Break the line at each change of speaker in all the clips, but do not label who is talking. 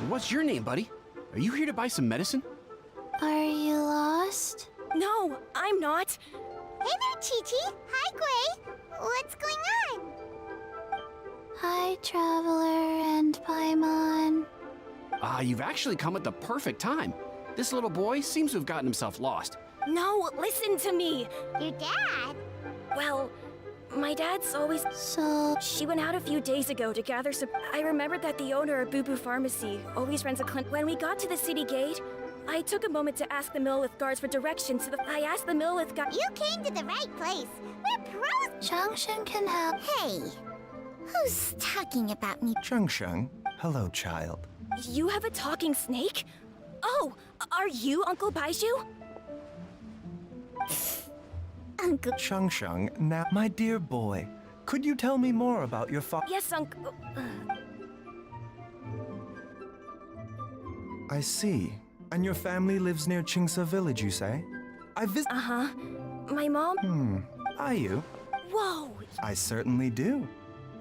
What's your name, buddy? Are you here to buy some medicine?
Are you lost?
No, I'm not.
Hey there, Chi-Chi. Hi, Gui. What's going on?
Hi, Traveler and Paimon.
You've actually come at the perfect time. This little boy seems to have gotten himself lost.
No, listen to me.
Your dad?
Well, my dad's always...
So,
She went out a few days ago to gather some... I remembered that the owner of Boo Boo Pharmacy always runs a clinic. When we got to the city gate, I took a moment to ask the Millith guards for directions. I asked the Millith guard...
You came to the right place. We're pros.
Junction can help.
Hey, who's talking about me?
Sheng, hello, child.
You have a talking snake? Oh, are you Uncle Baiju?
Uncle.
Sheng, now, my dear boy, could you tell me more about your father?
Yes, Uncle...
I see. And your family lives near Qingse village, you say? I visit.
Uh-huh. My mom...
Are you?
Whoa!
I certainly do.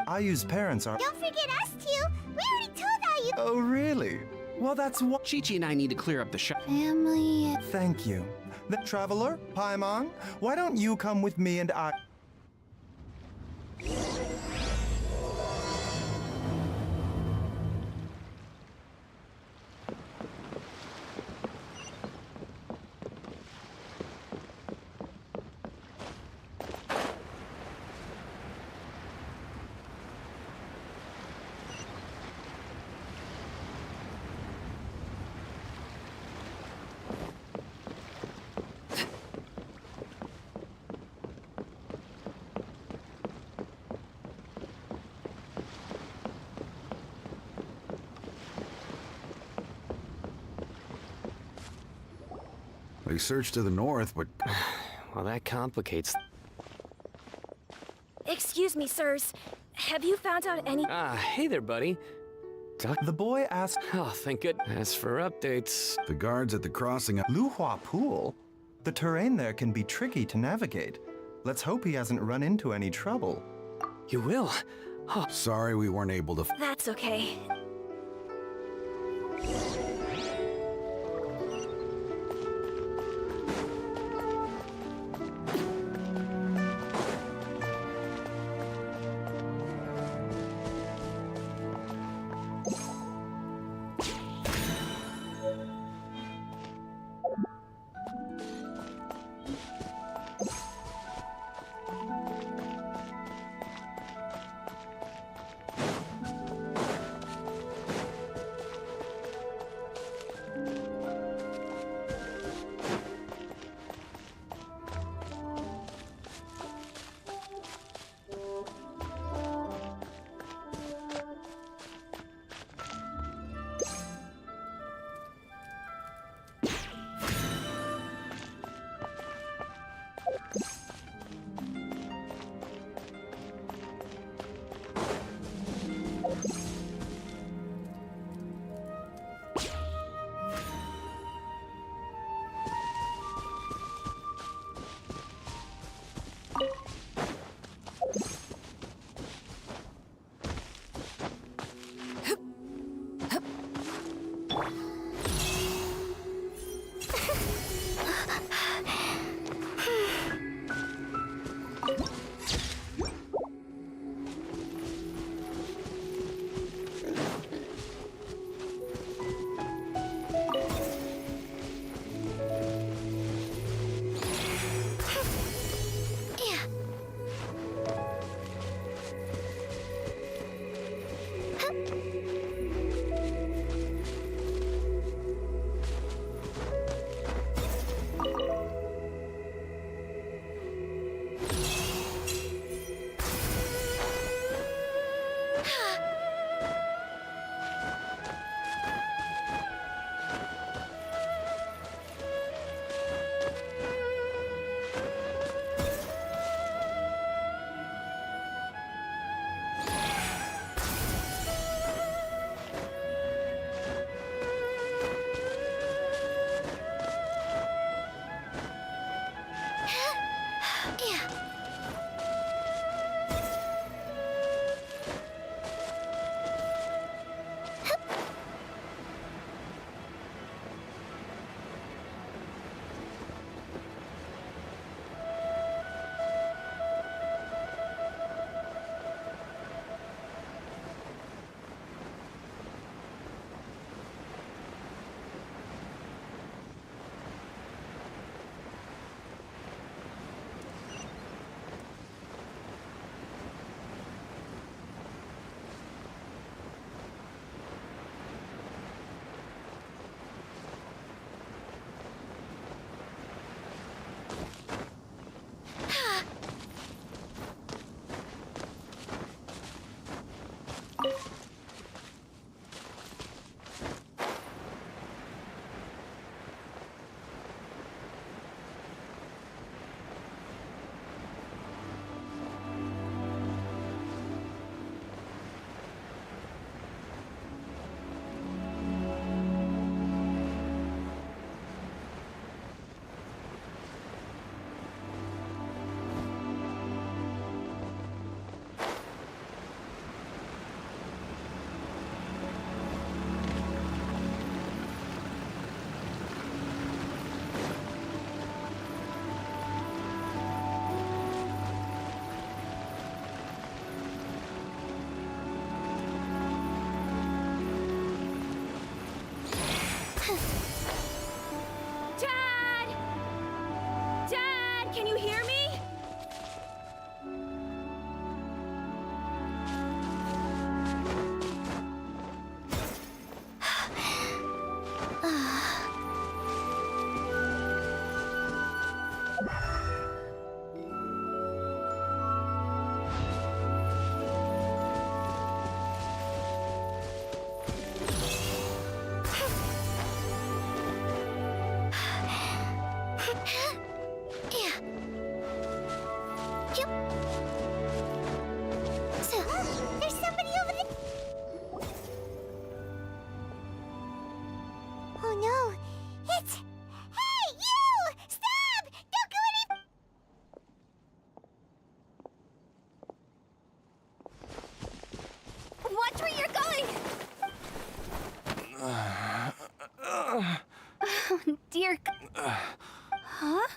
Ayu's parents are.
Don't forget us too. We already told Ayu.
Oh, really? Well, that's what.
Chi-Chi and I need to clear up the shop.
Family.
Thank you. The traveler, Paimon, why don't you come with me and I.
We searched to the north, but...
Well, that complicates...
Excuse me, sirs. Have you found out any...
hey there, buddy.
The boy asked.
Oh, thank good. As for updates...
The guards at the crossing...
Luhua Pool? The terrain there can be tricky to navigate. Let's hope he hasn't run into any trouble.
You will? Oh,
Sorry we weren't able to...
That's okay. Dad! Dad, can you hear me?
There's somebody over there. Oh no, it's... Hey, you! Stop! Don't go any... Watch where you're going! Oh, dear. Huh?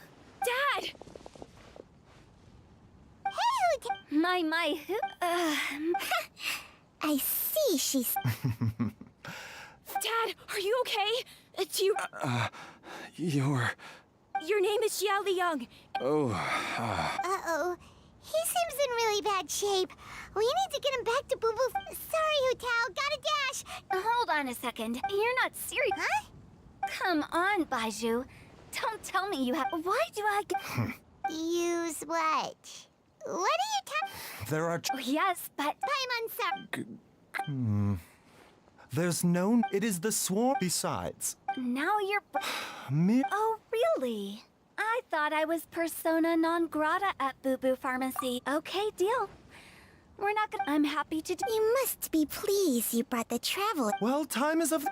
Dad!
My, who? I see she's...
Dad, are you okay? Do you... Your name is Xiao Liang.
Uh-oh. He seems in really bad shape. We need to get him back to Boo Boo. Sorry, Hu Tao. Gotta dash.
Hold on a second. You're not serious.
Huh?
Come on, Baizhu. Don't tell me you have... Why do I...
Use what? What are you talking...
There are...
Oh, yes, but...
Paimon, sir.
There's no... It is the swarm. Besides...
Now you're...
Me...
Oh, really? I thought I was persona non grata at Boo Boo Pharmacy. Okay, deal. We're not gonna... I'm happy to do...
You must be pleased you brought the travel...
Well, time is of...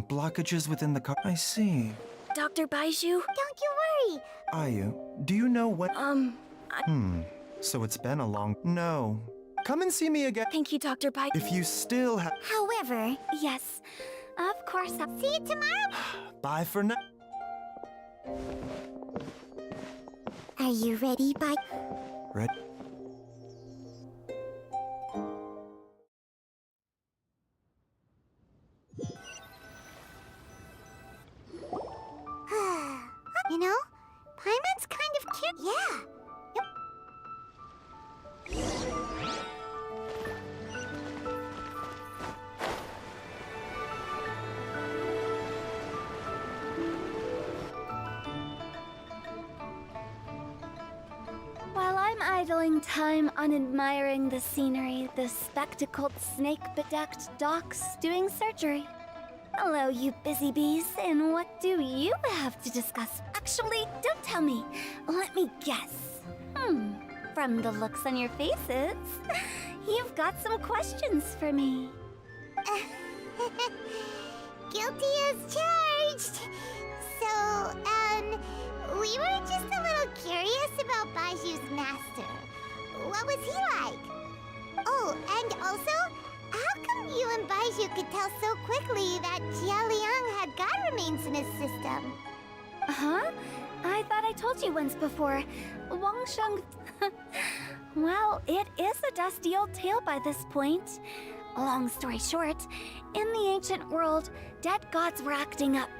Blockages within the car. I see.
Dr. Baizhu?
Don't you worry.
Ayu, do you know what...
I...
So it's been a long... No. Come and see me again.
Thank you, Dr. Baizhu.
If you still have...
However...
Yes, of course.
See you tomorrow.
Bye for now.
Are you ready, Bye?
Red...
You know, Paimon's kind of cute. Yeah. Yep.
While I'm idling time on admiring the scenery, the spectacled snake-bedecked docs doing surgery. Hello, you busy bees, and what do you have to discuss? Actually, don't tell me. Let me guess. From the looks on your faces, you've got some questions for me.
Guilty as charged. So, we were just a little curious about Baiju's master. What was he like? Oh, and also, how come you and Baizhu could tell so quickly that Jia Liang had god remains in his system?
Huh? I thought I told you once before. Wang Sheng... Well, it is a dusty old tale by this point. Long story short, in the ancient world, dead gods were acting up,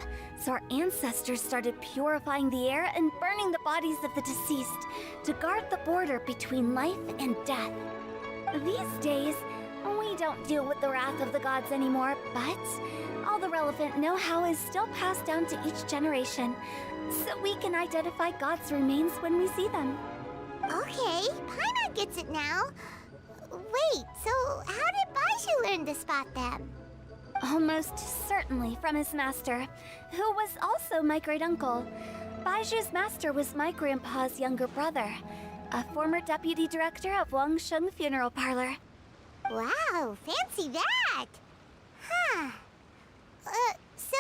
so our ancestors started purifying the air and burning the bodies of the deceased to guard the border between life and death. These days, we don't deal with the wrath of the gods anymore, but all the relevant know-how is still passed down to each generation, so we can identify gods' remains when we see them.
Okay, Paimon gets it now. Wait, so how did Baizhu learn to spot them?
Almost certainly from his master, who was also my great-uncle. Baiju's master was my grandpa's younger brother, a former deputy director of Wang Sheng Funeral Parlor.
Wow, fancy that! Huh. So,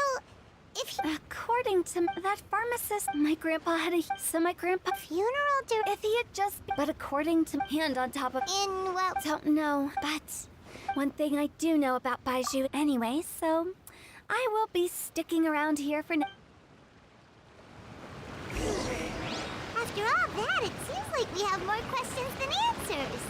if he...
According to that pharmacist, my grandpa had
Funeral
if he had just... But according to... And on top of...
In what...
Don't know, but... One thing I do know about Baizhu anyway, so... I will be sticking around here for now.
After all, all that, it seems like we have more questions than answers.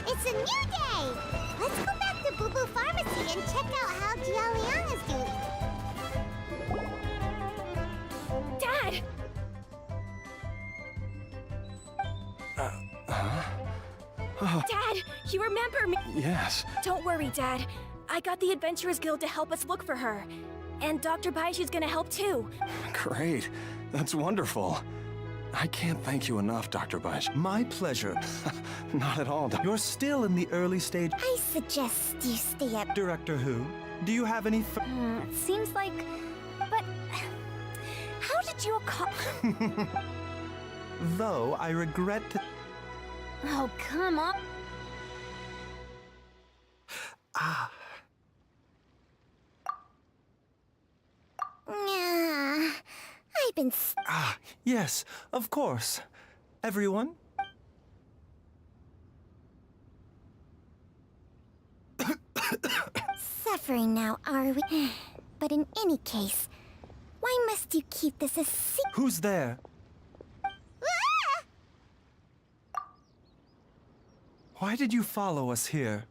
It's a new day! Let's go back to Boo Boo Pharmacy and check out how Jialiang is doing.
Dad! Dad, you remember me?
Yes.
Don't worry, Dad. I got the Adventurers Guild to help us look for her. And Dr. Baiju's gonna help too.
Great. That's wonderful. I can't thank you enough, Dr. Baij.
My pleasure.
Not at all,
You're still in the early stage.
I suggest you stay up.
Director Who, do you have any
It seems like... But... How did you
Though I regret to...
Oh, come on.
Yeah, I've been
Yes, of course. Everyone?
suffering now, are we? But in any case, why must you keep this a secret?
Who's there? Why did you follow us here?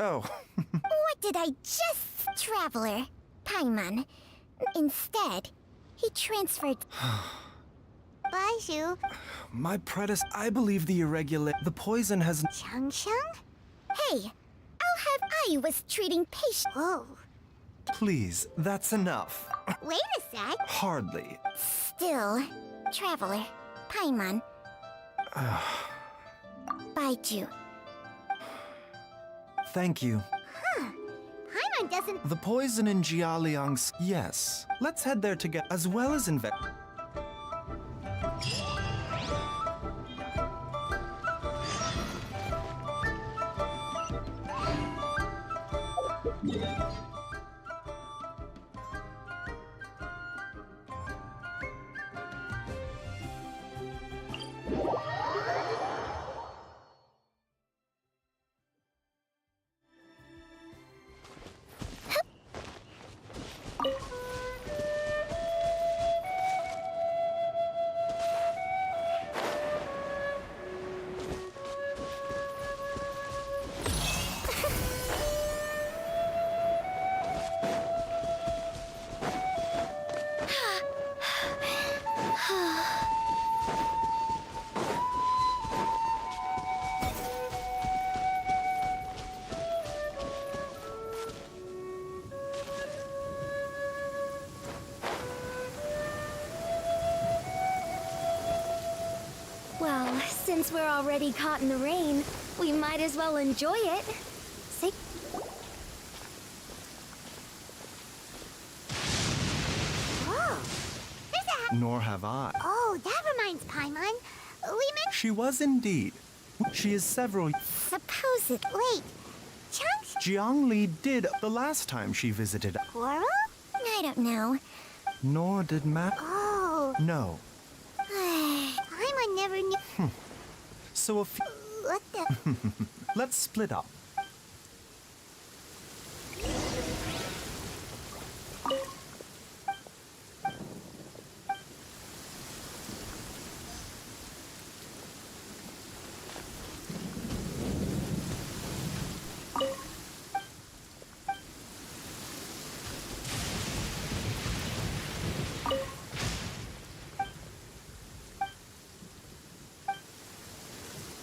Oh.
What did I just... Traveler, Paimon. Instead, he transferred... Baiju,
My I believe the the poison has...
Changsheng? Hey, I'll have I was treating patient... Whoa,
Please, that's enough.
wait a sec.
Hardly.
Still, Traveler, Paimon. Baiju.
Thank you.
Paimon doesn't...
The poison in Jialiang's... Yes. Let's head there together, as well as invest...
Well, since we're already caught in the rain, we might as well enjoy it. Say...
Whoa, there's a...
Nor have I.
Oh, that reminds Paimon. We meant...
She was indeed. She is several...
Supposed... Wait, Changsheng...
Jiang Li did the last time she visited.
Quarrel? I don't know.
Nor did Matt.
Oh...
No.
Paimon never knew...
So a few...
What the...
Let's split up.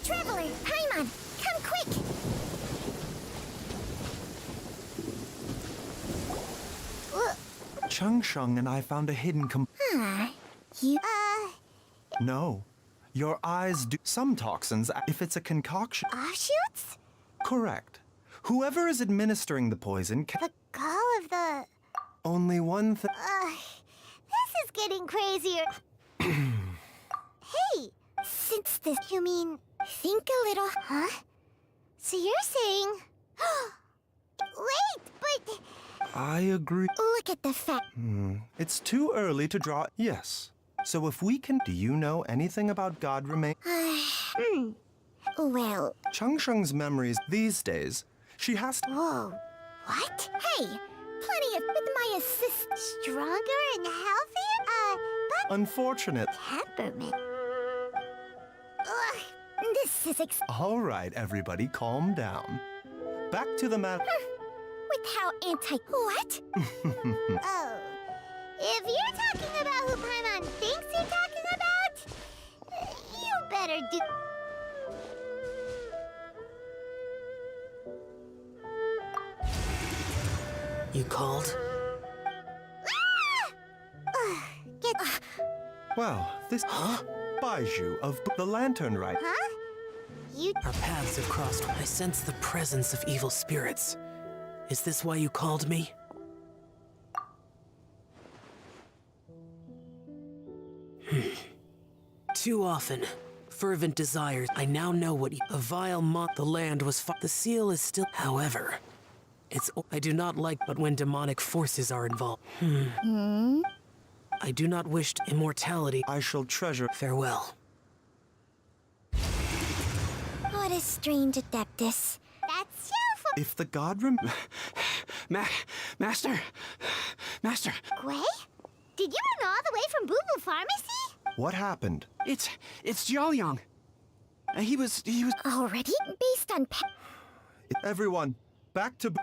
Traveler, Paimon, come quick!
Changsheng and I found a hidden
You...
No. Your eyes do... Some toxins, if it's a concoction...
Offshoots?
Correct. Whoever is administering the poison can...
The call of the...
Only one thing...
This is getting crazier. Hey, since this... You mean, think a little... Huh? So you're saying... Wait, but...
I agree.
Look at the fact...
It's too early to draw... Yes. So if we can... Do you know anything about God remain...
Well...
Changsheng's memories these days, she has to...
Whoa. What? Hey, plenty of... With my assist... Stronger and healthier? But...
Unfortunate.
Temperament... Ugh, this is
All right, everybody, calm down. Back to the matter.
With how What? Oh. If you're talking about who Paimon thinks you're talking about, you better do...
You called?
Get...
Well, this... Baiju of the Lantern Right.
Huh? You...
Our paths have crossed. I sense the presence of evil spirits. Is this why you called me? Too often, fervent desires. I now know what a vile the land was. The seal is still. However, it's. I do not like, but when demonic forces are involved. I do not wish immortality.
I shall treasure.
Farewell.
What a strange adeptus. That's so...
If the god
Master? Master?
Quay? Did you run all the way from Boo Boo Pharmacy?
What happened?
It's Jiaoyang. He was...
Already? Based on...
Everyone, back to...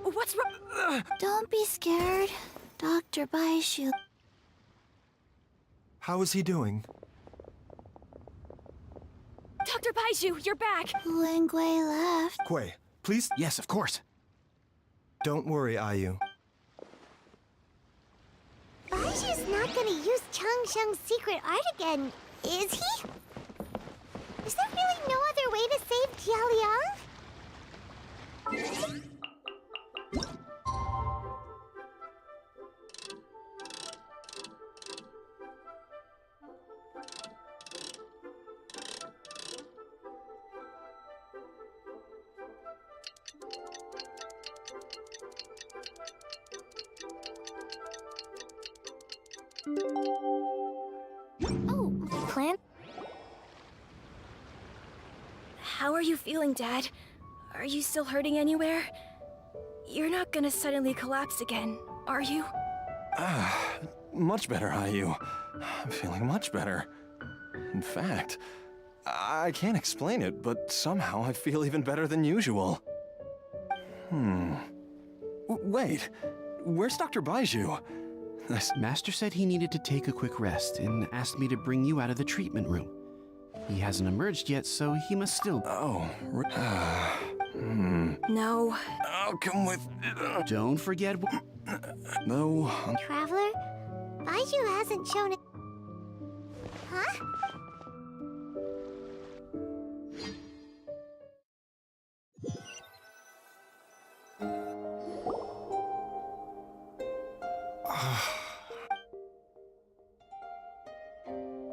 What's wrong?
Don't be scared, Dr. Baishu.
How is he doing?
Dr. Baishu, you're back!
Lingwei left.
Quay, please...
Yes, of course.
Don't worry, Ayu.
Baishu's not gonna use Changsheng's secret art again, is he? Is there really no other way to save Jiaoliang?
Oh, plan? How are you feeling, Dad? Are you still hurting anywhere? You're not gonna suddenly collapse again, are you?
Much better, Ayu. I'm feeling much better. In fact, I can't explain it, but somehow I feel even better than usual. Wait, where's Dr. Baishu?
Master said he needed to take a quick rest and asked me to bring you out of the treatment room. He hasn't emerged yet, so he must still...
Oh,
No.
I'll come with...
Don't forget...
No.
Traveler? Baiju hasn't shown it. Huh?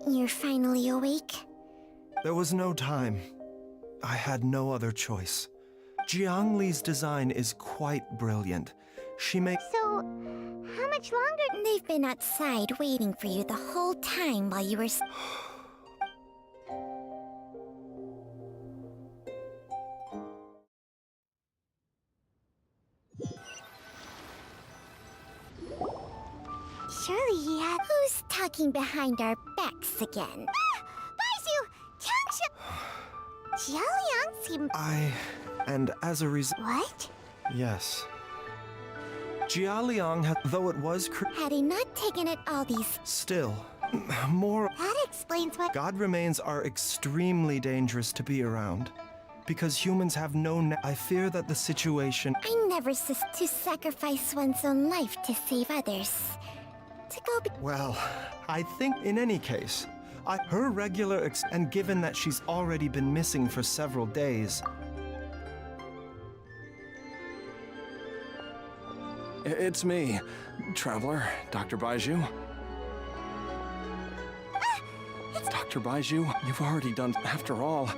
You're finally awake?
There was no time. I had no other choice. Jiang Li's design is quite brilliant. She makes...
So, how much longer? They've been outside waiting for you the whole time while you were... Surely he had... Who's talking behind our backs again? Ah! Baiju! Changsha! Jialiang seemed...
And as a result...
What?
Yes. Jialiang, though it was...
Had he not taken it all these...
Still, more...
That explains what...
God remains are extremely dangerous to be around. Because humans have no... I fear that the situation...
I never to sacrifice one's own life to save others. To go be...
Well, I think in any case, her regular and given that she's already been missing for several days...
It's me, Traveler, Dr. Baiju.
It's
Dr. Baiju, you've already done... After all,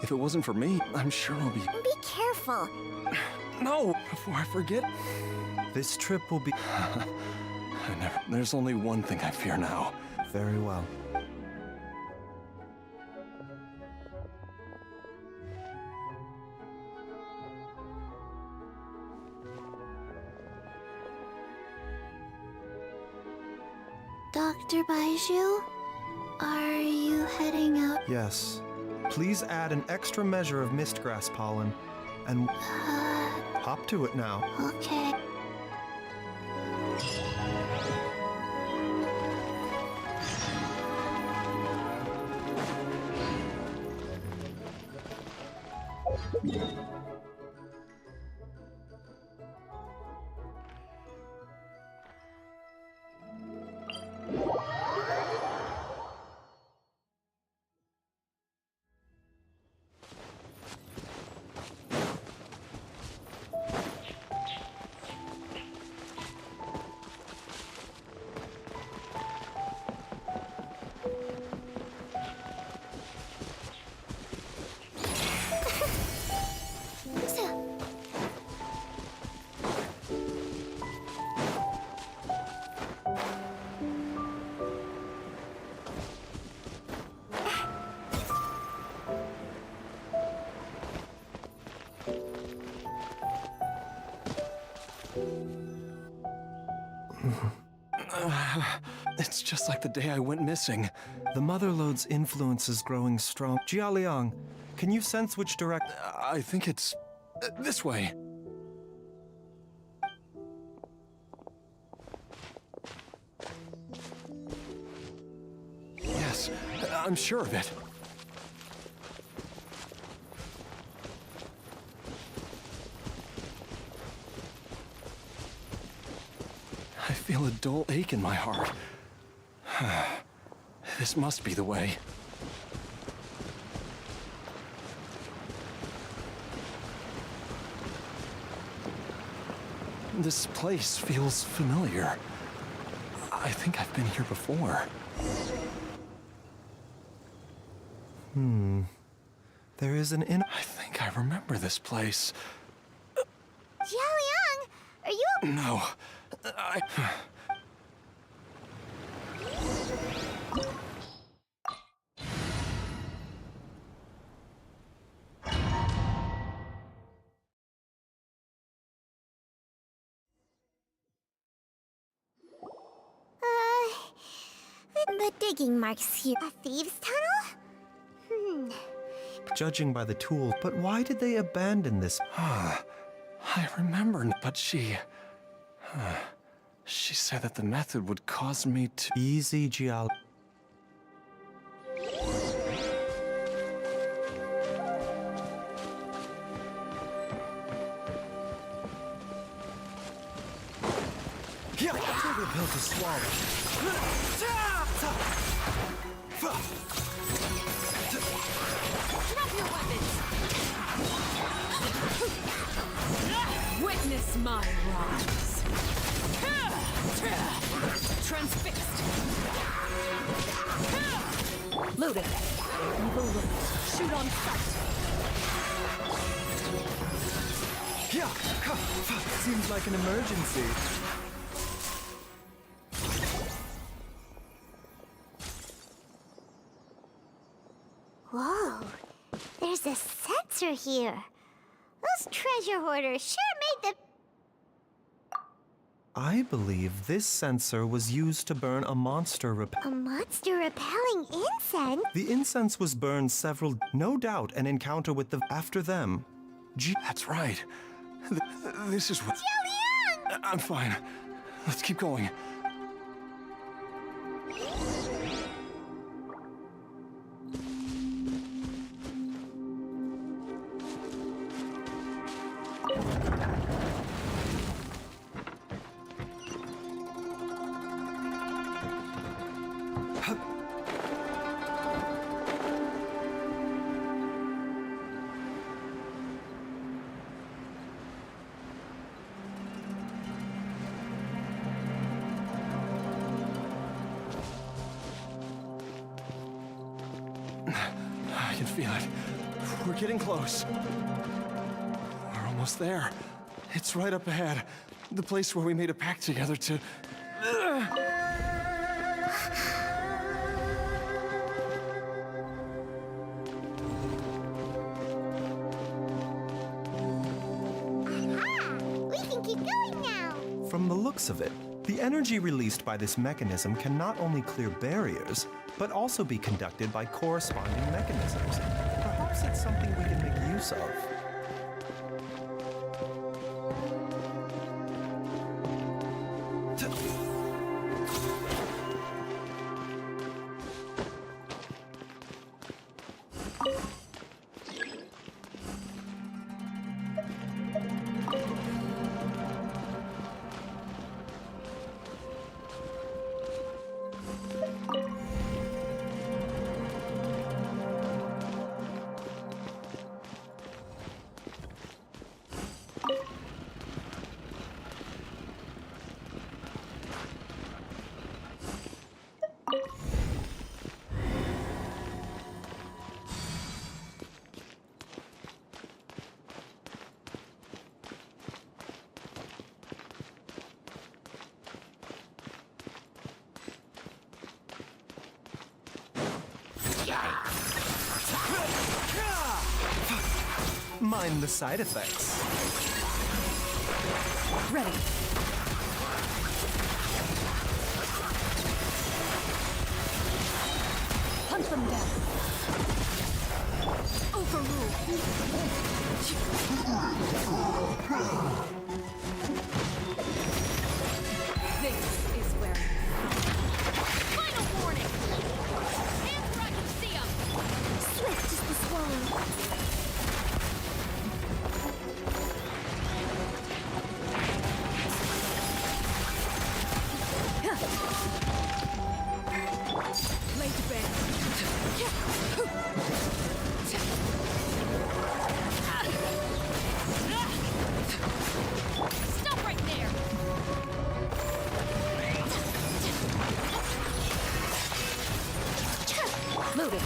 if it wasn't for me, I'm sure I'll be...
Be careful.
No! Before I forget...
This trip will be...
There's only one thing I fear now.
Very well.
Dr. Baiju, are you heading out?
Yes. Please add an extra measure of mistgrass pollen, and hop to it now.
Okay.
It's just like the day I went missing.
The Motherlode's influence is growing strong. Jialiang, can you sense which direct...
I think it's... this way. Yes, I'm sure of it. I feel a dull ache in my heart. This must be the way. This place feels familiar. I think I've been here before.
There is an
I think I remember this place.
Jialiang, are you...
No,
The digging marks here. A thieves' tunnel?
Judging by the tool, but why did they abandon this?
I remember, but she said that the method would cause me to...
Easy, Jial. Yeah, take a pill to swallow.
Drop your weapons! Witness my rise. Transfixed. Loaded. Evil look. Shoot on sight.
Yeah, seems like an emergency.
Whoa, there's a sensor here. Those treasure hoarders sure made the...
I believe this sensor was used to burn a monster
A monster repelling incense?
The incense was burned no doubt an encounter with the after them.
That's right. This is what...
Jiang!
I'm fine. Let's keep going. I can feel it. We're getting close. We're almost there. It's right up ahead. The place where we made a pact together to...
We can keep going now.
From the looks of it, the energy released by this mechanism can not only clear barriers, but also be conducted by corresponding mechanisms. Perhaps it's something we can make use of. Mind the side effects.
Ready. Hunt them down. Overrule. This is where... Final warning! Hands where I can see 'em!
Swift is the swallow.
Lay to bed. Stop right there! Loaded.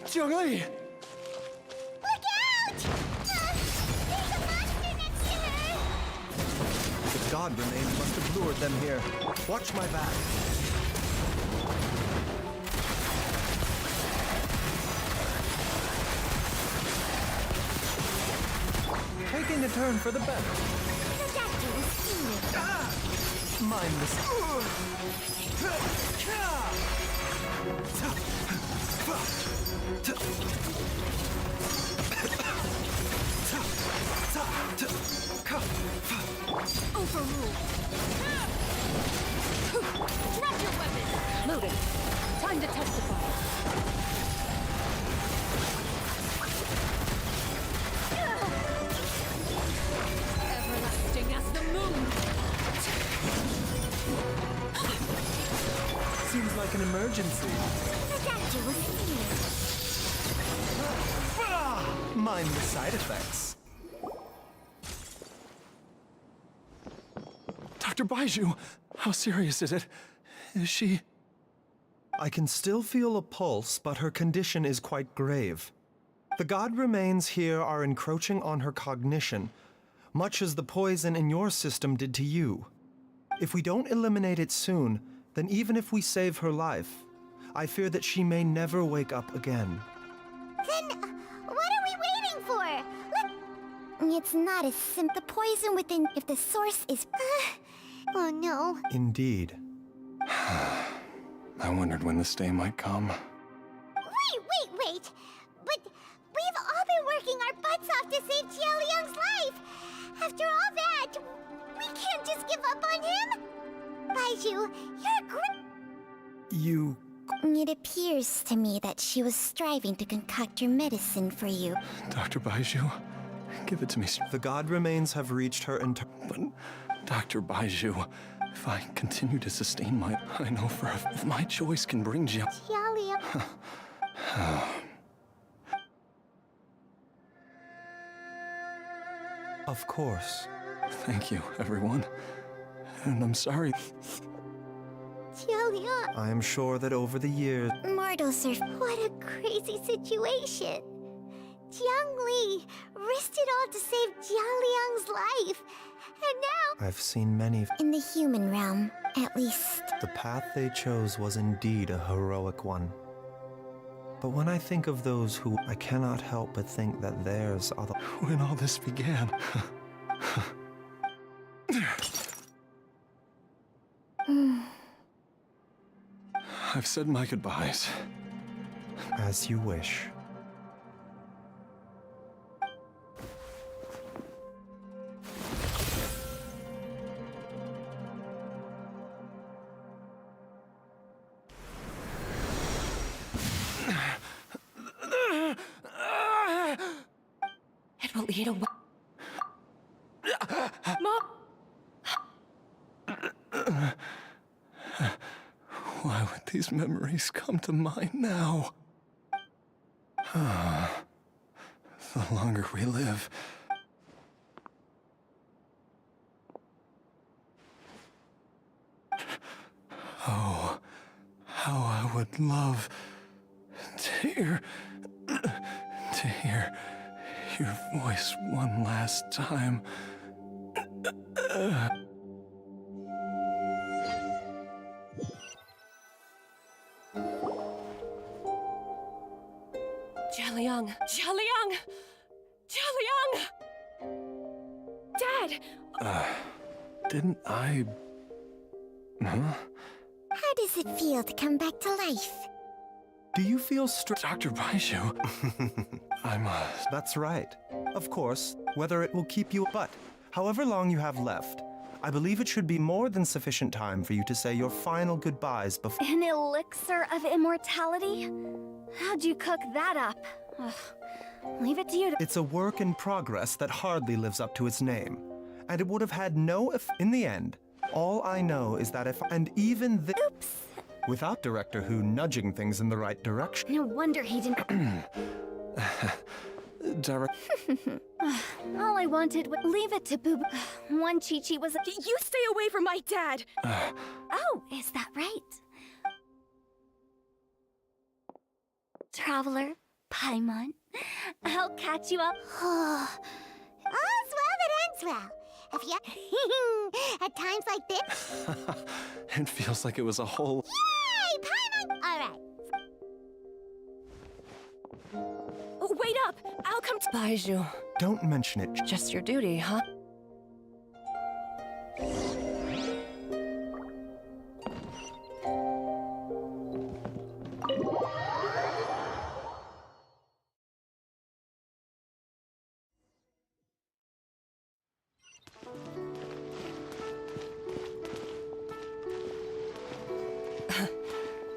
Jiangli!
Look out! There's a monster next to her!
The god remains must have lured them here. Watch my back. Taking a turn for the better.
The doctor was stealing.
Mindless.
Overruled. Drop your weapon! Loaded. Time to testify. Everlasting as the moon!
Seems like an emergency.
The doctor was stealing.
Mind the side effects.
Dr. Baiju, how serious is it? Is she...
I can still feel a pulse, but her condition is quite grave. The god remains here are encroaching on her cognition, much as the poison in your system did to you. If we don't eliminate it soon, then even if we save her life, I fear that she may never wake up again.
Then, what are we waiting for? It's not as simple. The poison within, if the source is... oh no.
Indeed.
I wondered when this day might come.
Wait! But we've all been working our butts off to save Jiao Liang's life! After all that, we can't just give up on him! Baiju, you're great!
You...
It appears to me that she was striving to concoct your medicine for you.
Dr. Baiju, give it to me.
The god remains have reached her
But, Dr. Baiju, if I continue to sustain I know for if my choice can bring Jiao...
Jiao Liang...
Of course.
Thank you, everyone. And I'm sorry.
Jiao Liang...
I am sure that over the years...
Mortals are... What a crazy situation! Jiang Li risked it all to save Jiao Liang's life, and now...
I've seen many...
In the human realm, at least.
The path they chose was indeed a heroic one. But when I think of those who... I cannot help but think that theirs are the...
When all this began... I've said my goodbyes.
As you wish.
It will lead away. Mom!
Why would these memories come to mind now? The longer we live... Oh, how I would love to hear your voice one last time.
Jiao Liang! Jiao Liang! Jiao Liang!
Dad!
Didn't I... Huh?
How does it feel to come back to life?
Do you feel
Dr. Baiju,
That's right. Of course, whether it will keep you... But, however long you have left, I believe it should be more than sufficient time for you to say your final goodbyes before...
An elixir of immortality? How'd you cook that up? Ugh. Leave it to you to...
It's a work in progress that hardly lives up to its name. And it would have had no in the end. All I know is that if... And even the...
Oops.
Without Director Who nudging things in the right direction...
No wonder he didn't... All I wanted was... Leave it to Boob... One Chi-Chi was...
You stay away from my dad!
Oh, is that right? Traveler, Paimon, I'll catch you up.
All's well that ends well. If you... At times like this...
It feels like it was a whole...
Yay! Paimon! Alright.
Oh, wait up! I'll come to...
Baiju.
Don't mention it.
Just your duty, huh?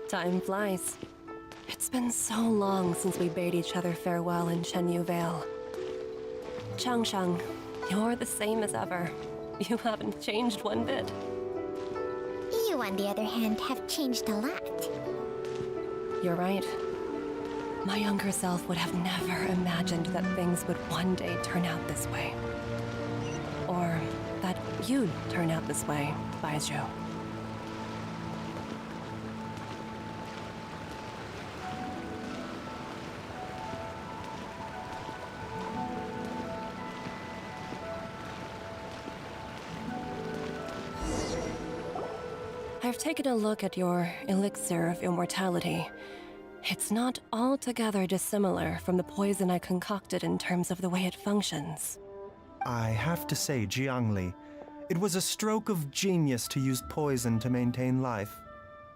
Time flies. It's been so long since we bade each other farewell in Shenyu Vale. Changshang, you're the same as ever. You haven't changed one bit.
You, on the other hand, have changed a lot.
You're right. My younger self would have never imagined that things would one day turn out this way. Or that you'd turn out this way, Baiju. I've taken a look at your elixir of immortality. It's not altogether dissimilar from the poison I concocted in terms of the way it functions.
I have to say, Jiangli, it was a stroke of genius to use poison to maintain life.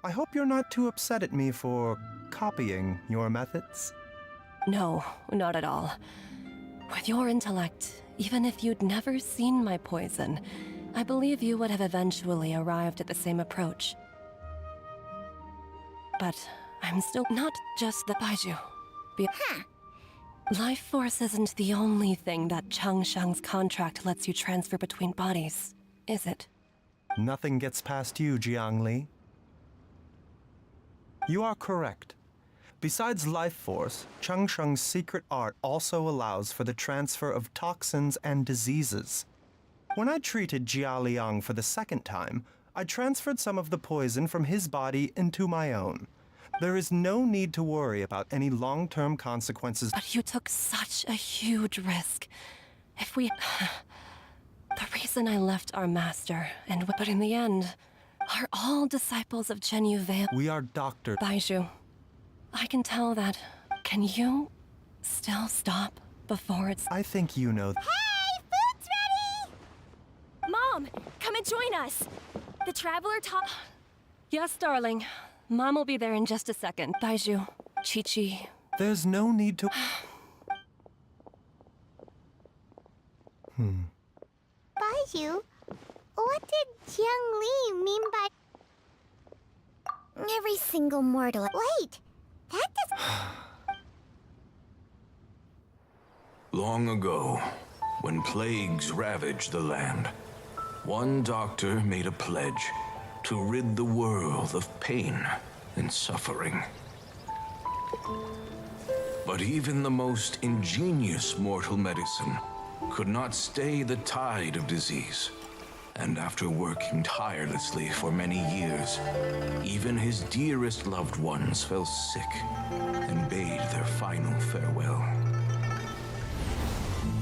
I hope you're not too upset at me for copying your methods.
No, not at all. With your intellect, even if you'd never seen my poison, I believe you would have eventually arrived at the same approach. But I'm still not just the Baiju. Life force isn't the only thing that Changshang's contract lets you transfer between bodies, is it?
Nothing gets past you, Jiangli. You are correct. Besides life force, Changshang's secret art also allows for the transfer of toxins and diseases. When I treated Jia Liang for the second time, I transferred some of the poison from his body into my own. There is no need to worry about any long-term consequences.
But you took such a huge risk. If we... The reason I left our master, but in the end, are all disciples of Shenyu Vale.
We are Dr.
Baiju, I can tell that. Can you still stop before it's...
I think you know...
Hey, food's ready!
Mom, come and join us! The Traveler taught...
Yes, darling. Mom will be there in just a second. Baiju, Chi-Chi.
There's no need to...
Baiju, what did Jiang Li mean by... Every single mortal... Wait, that doesn't...
Long ago, when plagues ravaged the land, one doctor made a pledge to rid the world of pain and suffering. But even the most ingenious mortal medicine could not stay the tide of disease. And after working tirelessly for many years, even his dearest loved ones fell sick and bade their final farewell.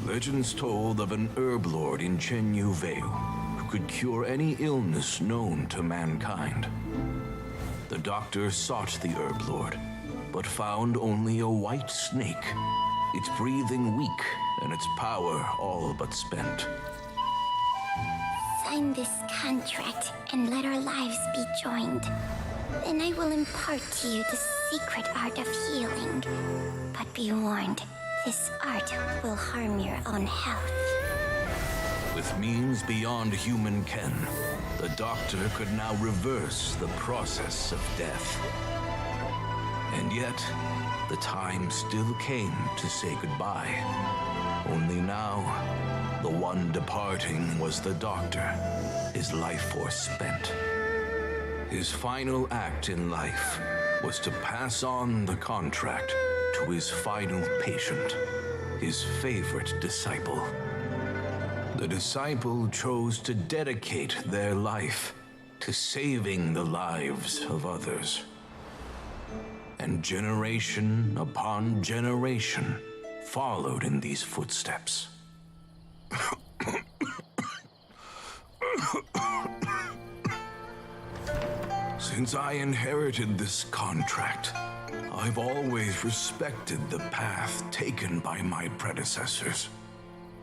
Legends told of an herb lord in Shenyu Vale who could cure any illness known to mankind. The doctor sought the herb lord, but found only a white snake, its breathing weak and its power all but spent.
Sign this contract and let our lives be joined. Then I will impart to you the secret art of healing. But be warned, this art will harm your own health.
With means beyond human ken, the doctor could now reverse the process of death. And yet, the time still came to say goodbye. Only now, the one departing was the doctor, his life force spent. His final act in life was to pass on the contract to his final patient, his favorite disciple. The disciple chose to dedicate their life to saving the lives of others. And generation upon generation followed in these footsteps. Since I inherited this contract, I've always respected the path taken by my predecessors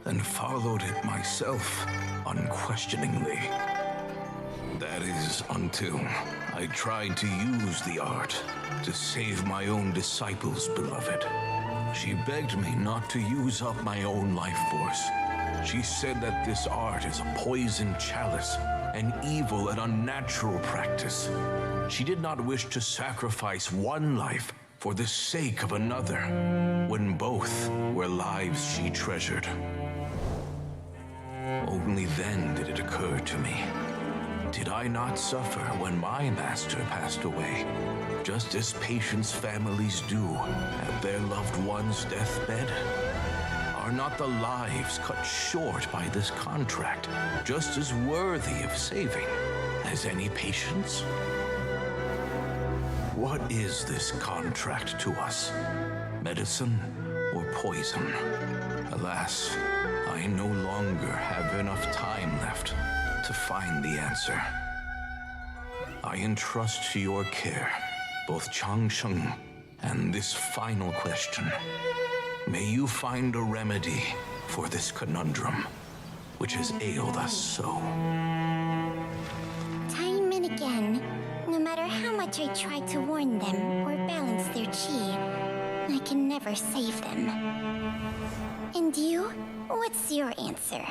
and followed it myself unquestioningly. That is, until I tried to use the art to save my own disciple's beloved. She begged me not to use up my own life force. She said that this art is a poison chalice, an evil and unnatural practice. She did not wish to sacrifice one life for the sake of another, when both were lives she treasured. Only then did it occur to me. Did I not suffer when my master passed away, just as patients' families do at their loved one's deathbed? Are not the lives cut short by this contract just as worthy of saving as any patients? What is this contract to us? Medicine or poison? Alas, I no longer have enough time left to find the answer. I entrust to your care both Changsheng and this final question. May you find a remedy for this conundrum, which has ailed us so.
Time and again, no matter how much I try to warn them or balance their chi, I can never save them. And you? What's your answer?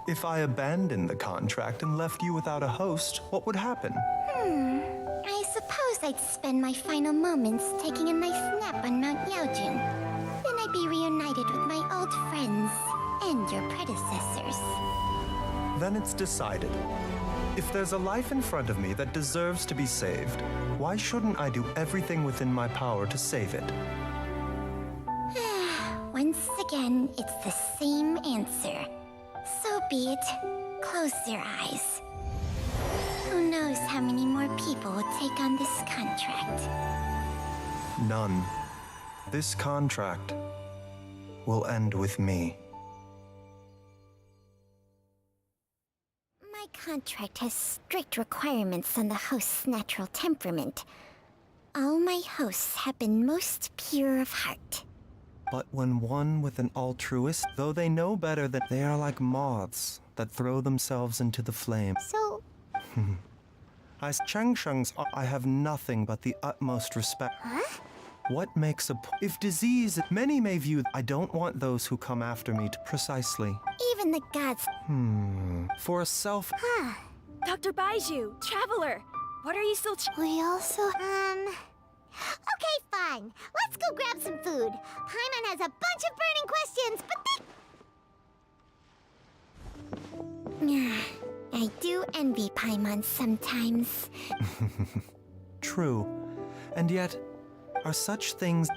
If I abandoned the contract and left you without a host, what would happen?
I suppose I'd spend my final moments taking a nice nap on Mount Yaojun. Then I'd be reunited with my old friends and your predecessors.
Then it's decided. If there's a life in front of me that deserves to be saved, why shouldn't I do everything within my power to save it?
Once again, it's the same answer. So be it. Close your eyes. Who knows how many more people will take on this contract?
None. This contract will end with me.
My contract has strict requirements on the host's natural temperament. All my hosts have been most pure of heart.
But when one with an altruist, though they know better, that they are like moths that throw themselves into the flame.
So...
As Changsheng's, I have nothing but the utmost respect.
Huh?
What makes a... If disease, many may view... I don't want those who come after me to precisely...
Even the gods...
For a self...
Dr. Baiju, Traveler, what are you still
We also... Okay, fine. Let's go grab some food. Paimon has a bunch of burning questions, but I do envy Paimon sometimes.
True. And yet, are such things...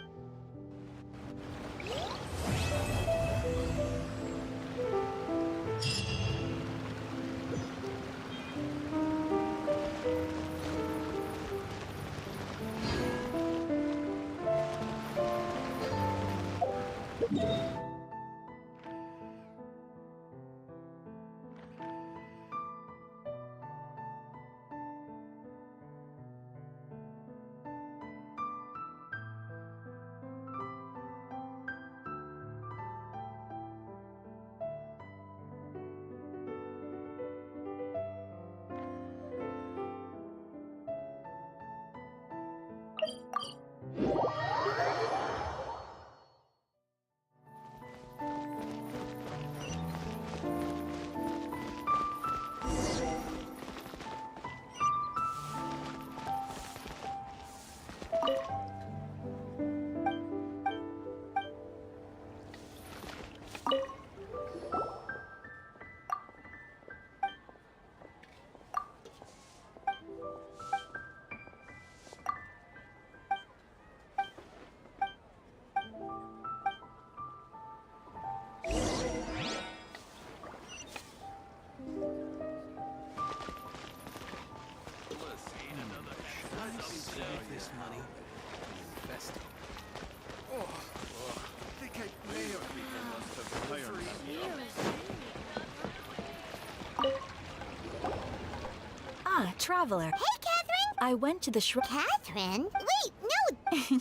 Traveler.
Hey, Catherine!
I went to the
Catherine? Wait, no!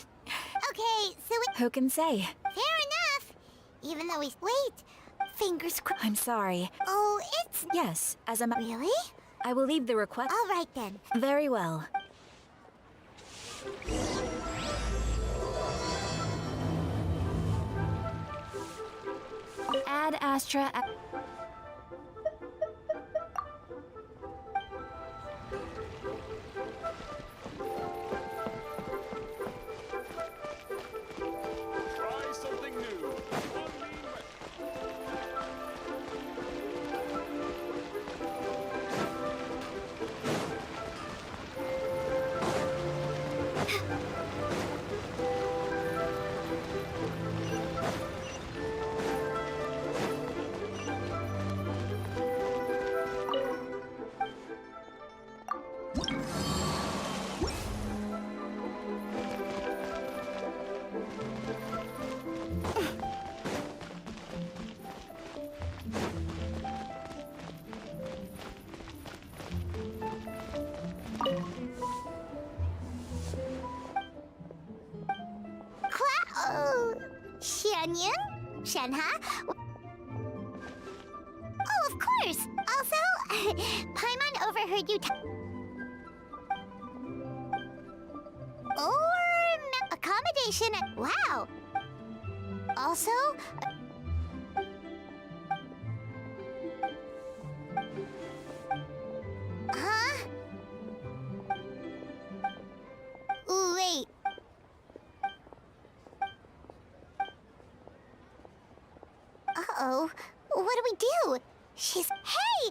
Okay, so
Who can say?
fair enough. Even though Wait, fingers crossed.
I'm sorry.
Oh, it's...
Yes, as a
Really?
I will leave the request.
All right, then.
Very well. Ad Astra.
Try something new.
Xianyun? Shenha? Oh, of course! Also, Paimon overheard you accommodation at... Wow! Also... Huh? Wait. Uh-oh. What do we do? She's... Hey!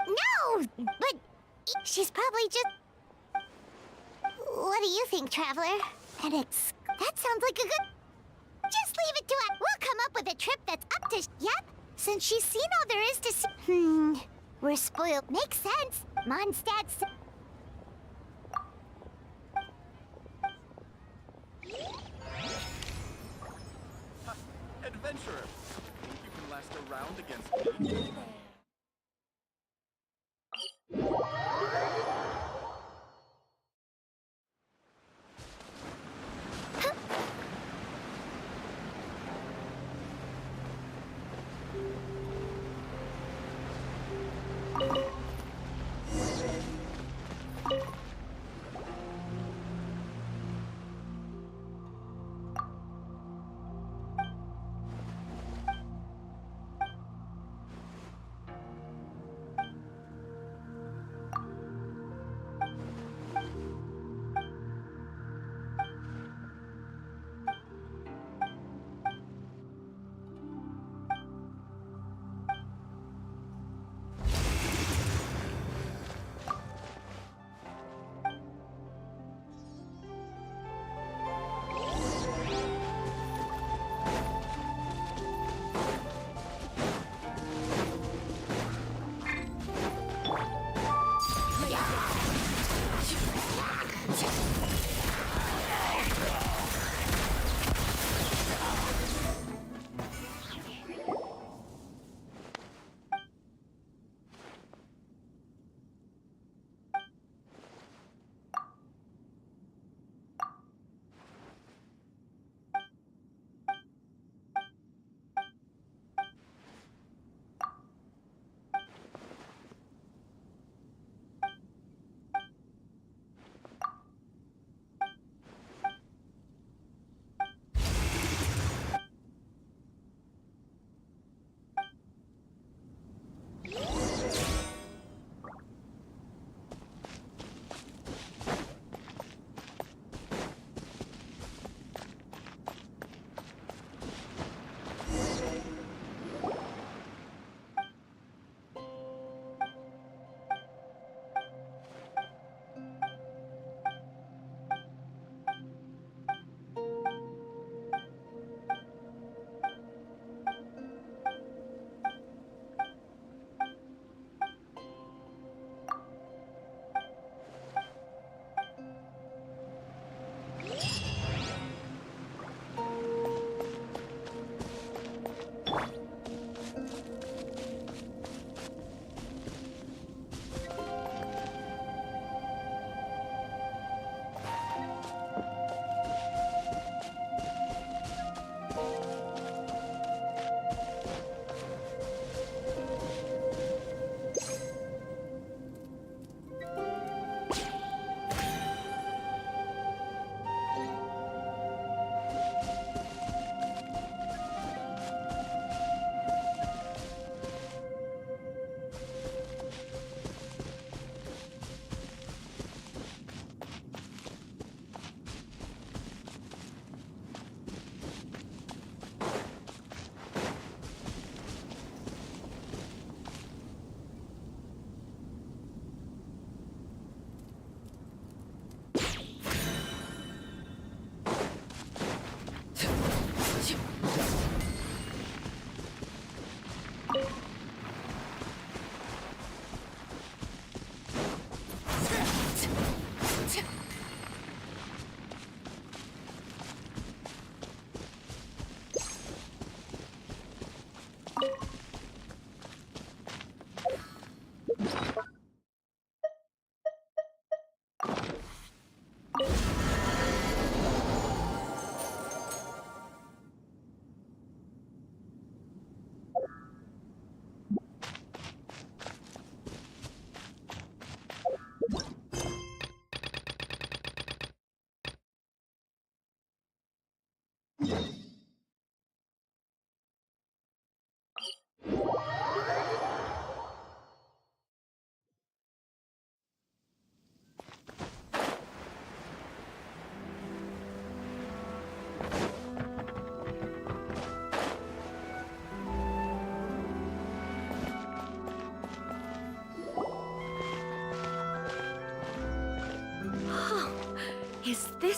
No! But... She's probably just... What do you think, Traveler? And it's... That sounds like a good... Just leave it to us. We'll come up with a trip that's up to... Yep. Since she's seen all there is to see... We're spoiled. Makes sense. Mondstadt's...
Adventurer, think you can last a round against me?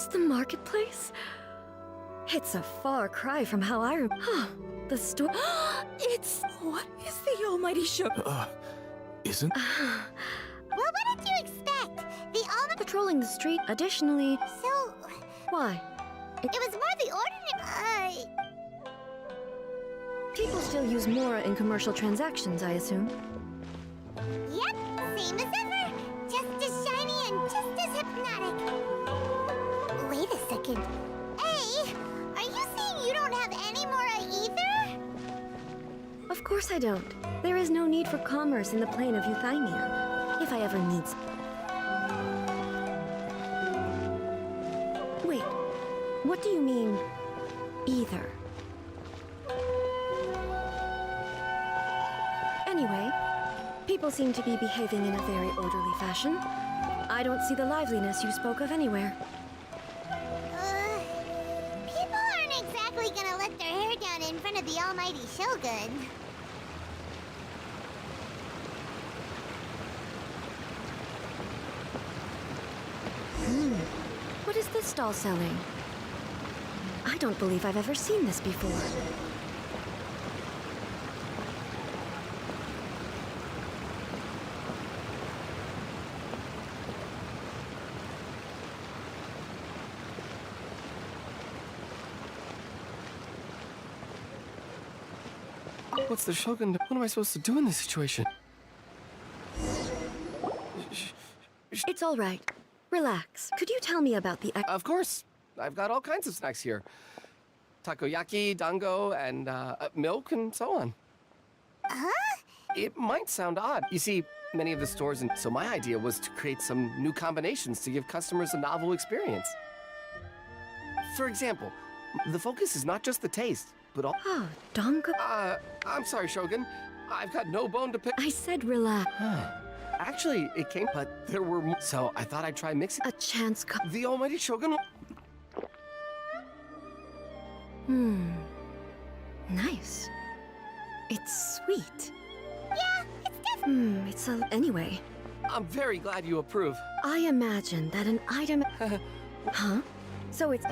this the marketplace? It's a far cry from how I the store. It's...
What is the almighty sugar?
Isn't?
Well, what did you expect? The almighty...
Patrolling the street. Additionally...
So...
Why?
It was more the ordinary...
People still use Mora in commercial transactions, I assume.
Yep, same as ever. Just as shiny and just as hypnotic. Wait a second. Hey, are you saying you don't have any Mora either?
Of course I don't. There is no need for commerce in the plane of Euthymia. If I ever need... Wait, what do you mean, either? Anyway, people seem to be behaving in a very orderly fashion. I don't see the liveliness you spoke of anywhere.
People aren't exactly gonna let their hair down in front of the almighty Shogun.
What is this stall selling? I don't believe I've ever seen this before.
What's the Shogun? What am I supposed to do in this situation?
It's all right. Relax. Could you tell me about the...
Of course. I've got all kinds of snacks here. Takoyaki, dango, and milk, and so on.
Huh?
It might sound odd. You see, many of the stores, and so my idea was to create some new combinations to give customers a novel experience. For example, the focus is not just the taste, but all...
Oh, dango...
I'm sorry, Shogun. I've got no bone to pick.
I said relax.
Actually, it came, but there were more. So I thought I'd try mixing.
A chance...
The almighty Shogun...
Nice. It's sweet.
Yeah, it's definitely...
It's a... Anyway.
I'm very glad you approve.
I imagine that an item... Huh? So it's...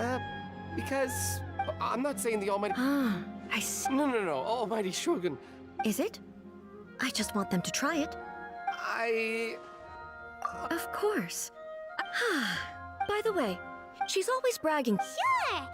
Because... I'm not saying the almighty...
I see.
No, almighty Shogun.
Is it? I just want them to try it. Of course. By the way, she's always bragging.
Sure!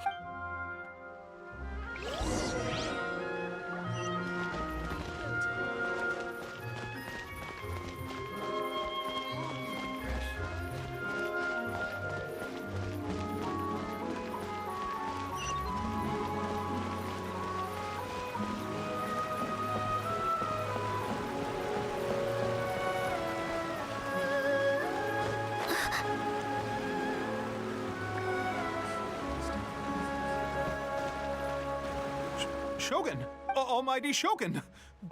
Shogun! Almighty Shogun!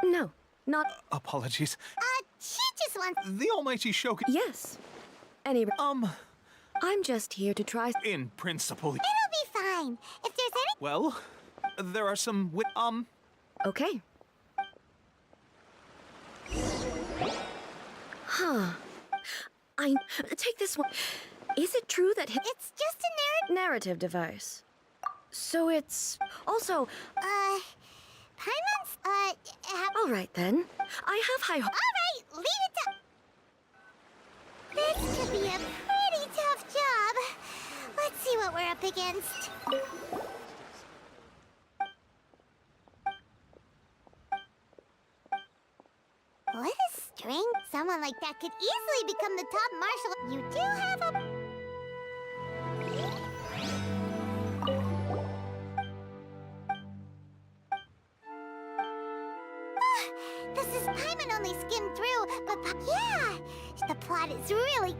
No, not...
Apologies.
She just wants...
The almighty Shogun...
Yes. Anyway... I'm just here to try...
In principle...
It'll be fine. If there's any...
Well, there are some...
Okay. Take this one. Is it true that...
It's just a
narrative device. So it's... Also...
Paimon's,
All right, then. I have high...
All right, leave it to... This could be a pretty tough job. Let's see what we're up against. What a string. Someone like that could easily become the top marshal. You do have a... This is Paimon only skimmed through, but yeah, the plot is really...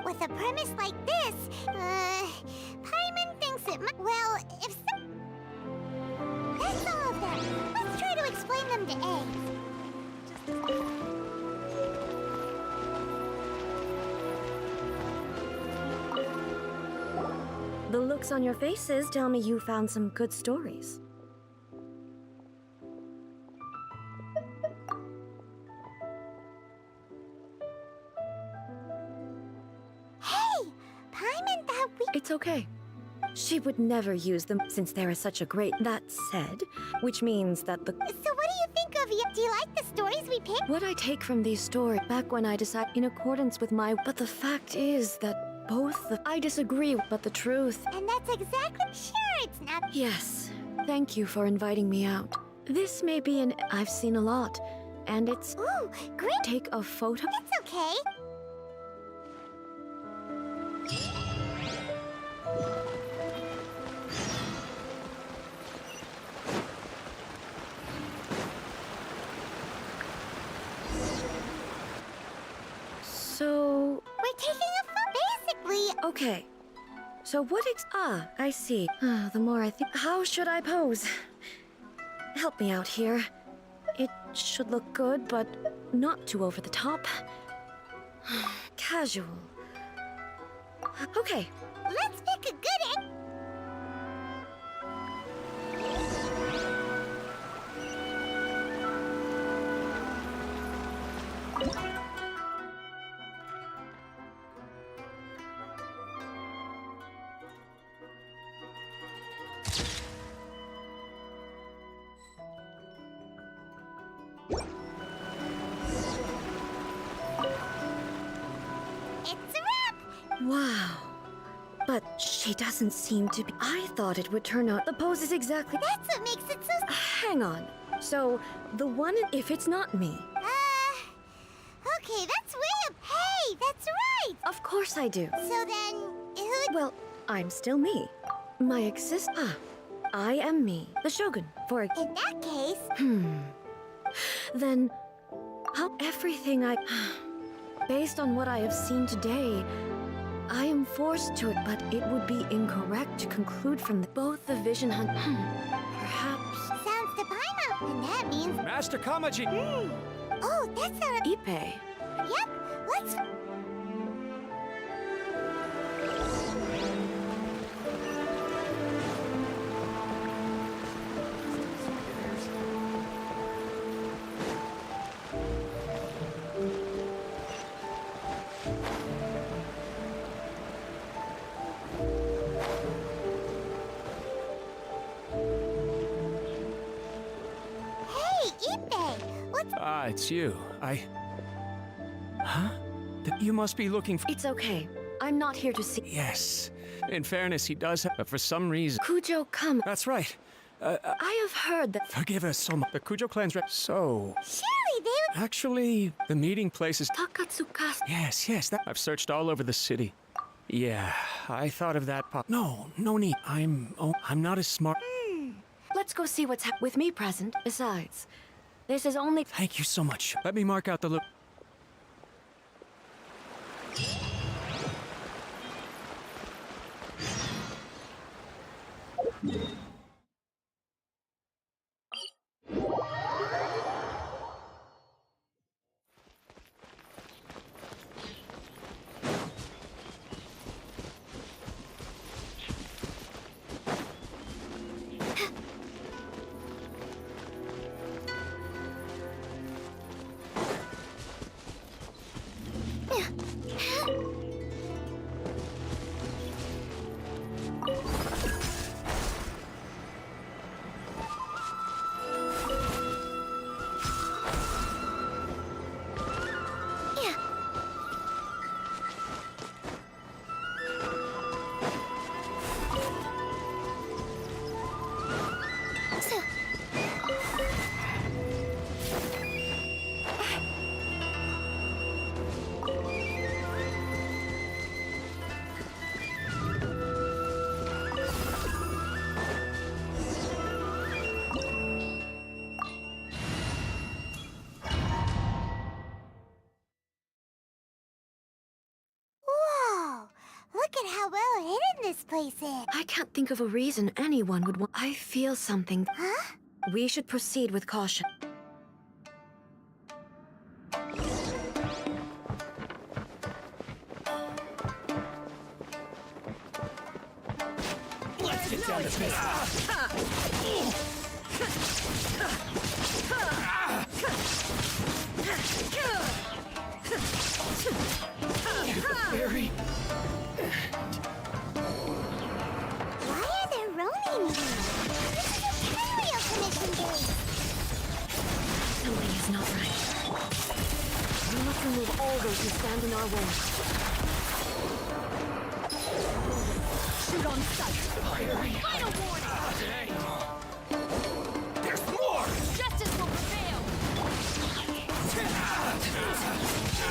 With a premise like this, Paimon thinks it might... Well, if so... That's all of them. Let's try to explain them to A.
The looks on your faces tell me you found some good stories.
time and that we...
It's okay. She would never use them since there is such a great... That said, which means that the...
So what do you think of you? Do you like the stories we picked?
What I take from these stories back when I decide in accordance with my... But the fact is that both the... I disagree, but the truth...
And that's exactly... Sure, it's not...
Yes. Thank you for inviting me out. This may be an... I've seen a lot. And it's...
Ooh, great!
Take a photo?
It's okay.
So...
We're taking a photo, basically.
Okay. So what I see. The more I think... How should I pose? Help me out here. It should look good, but not too over the top. Casual. Okay.
Let's pick a good egg.
Wow. But she doesn't seem to be... I thought it would turn out... The pose is exactly...
That's what makes it so...
Hang on. So, the one... If it's not me...
Okay, that's way up... Hey, that's right!
Of course I do.
So then, who...
Well, I'm still me. My I am me. The Shogun, for...
In that case...
Then... How everything I... Based on what I have seen today... I am forced to it, but it would be incorrect to conclude from both the vision hunt... Perhaps...
Sounds to Paimon, and that means...
Master Kamaji!
Oh, that's our...
Ippei.
Yep, let's...
Ah, it's you. Huh? You must be looking for...
It's okay. I'm not here to see...
Yes. In fairness, he does have... For some reason...
Kujo, come.
That's right.
I have heard that...
Forgive us so much. The Kujo clan's So...
Surely they would...
Actually, the meeting place is...
Takatsukas.
Yes, that... I've searched all over the city. Yeah, I thought of that No need. I'm not as smart...
Let's go see what's with me present. Besides, this is only...
Thank you so much. Let me mark out the loop.
This place is.
I can't think of a reason anyone would want... I feel something.
Huh?
We should proceed with caution.
Let's get down to business. Fairy.
those who stand in our way.
Shoot on sight. Final warning.
There's more!
Justice will prevail.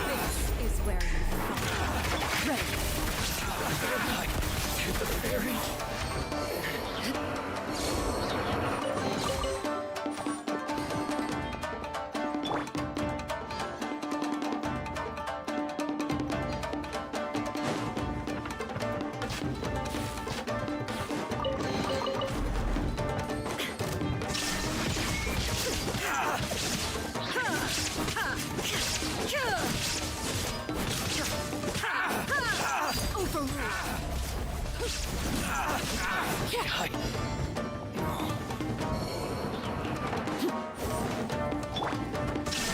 This is where you fall. Ready.
To the fairy.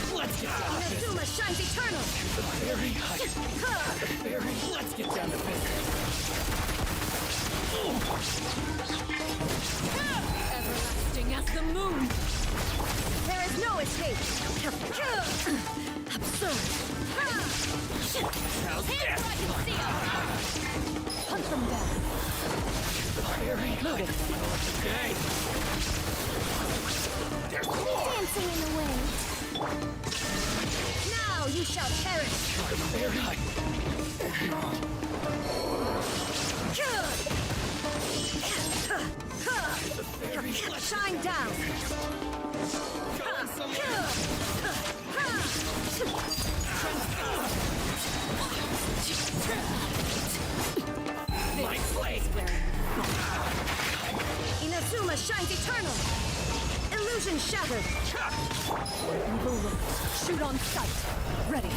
Let's get down.
Inazuma shines eternal.
Let's get down to business. Everlasting as the moon.
There is no escape. Absurd.
How's this? I can see us.
Hunt them down.
Loaded. Okay.
There's more!
Dancing in the wind.
Now you shall perish. Shine down.
My blade.
Inazuma shines eternal. Illusion shattered.
Evil look. Shoot on sight. Ready.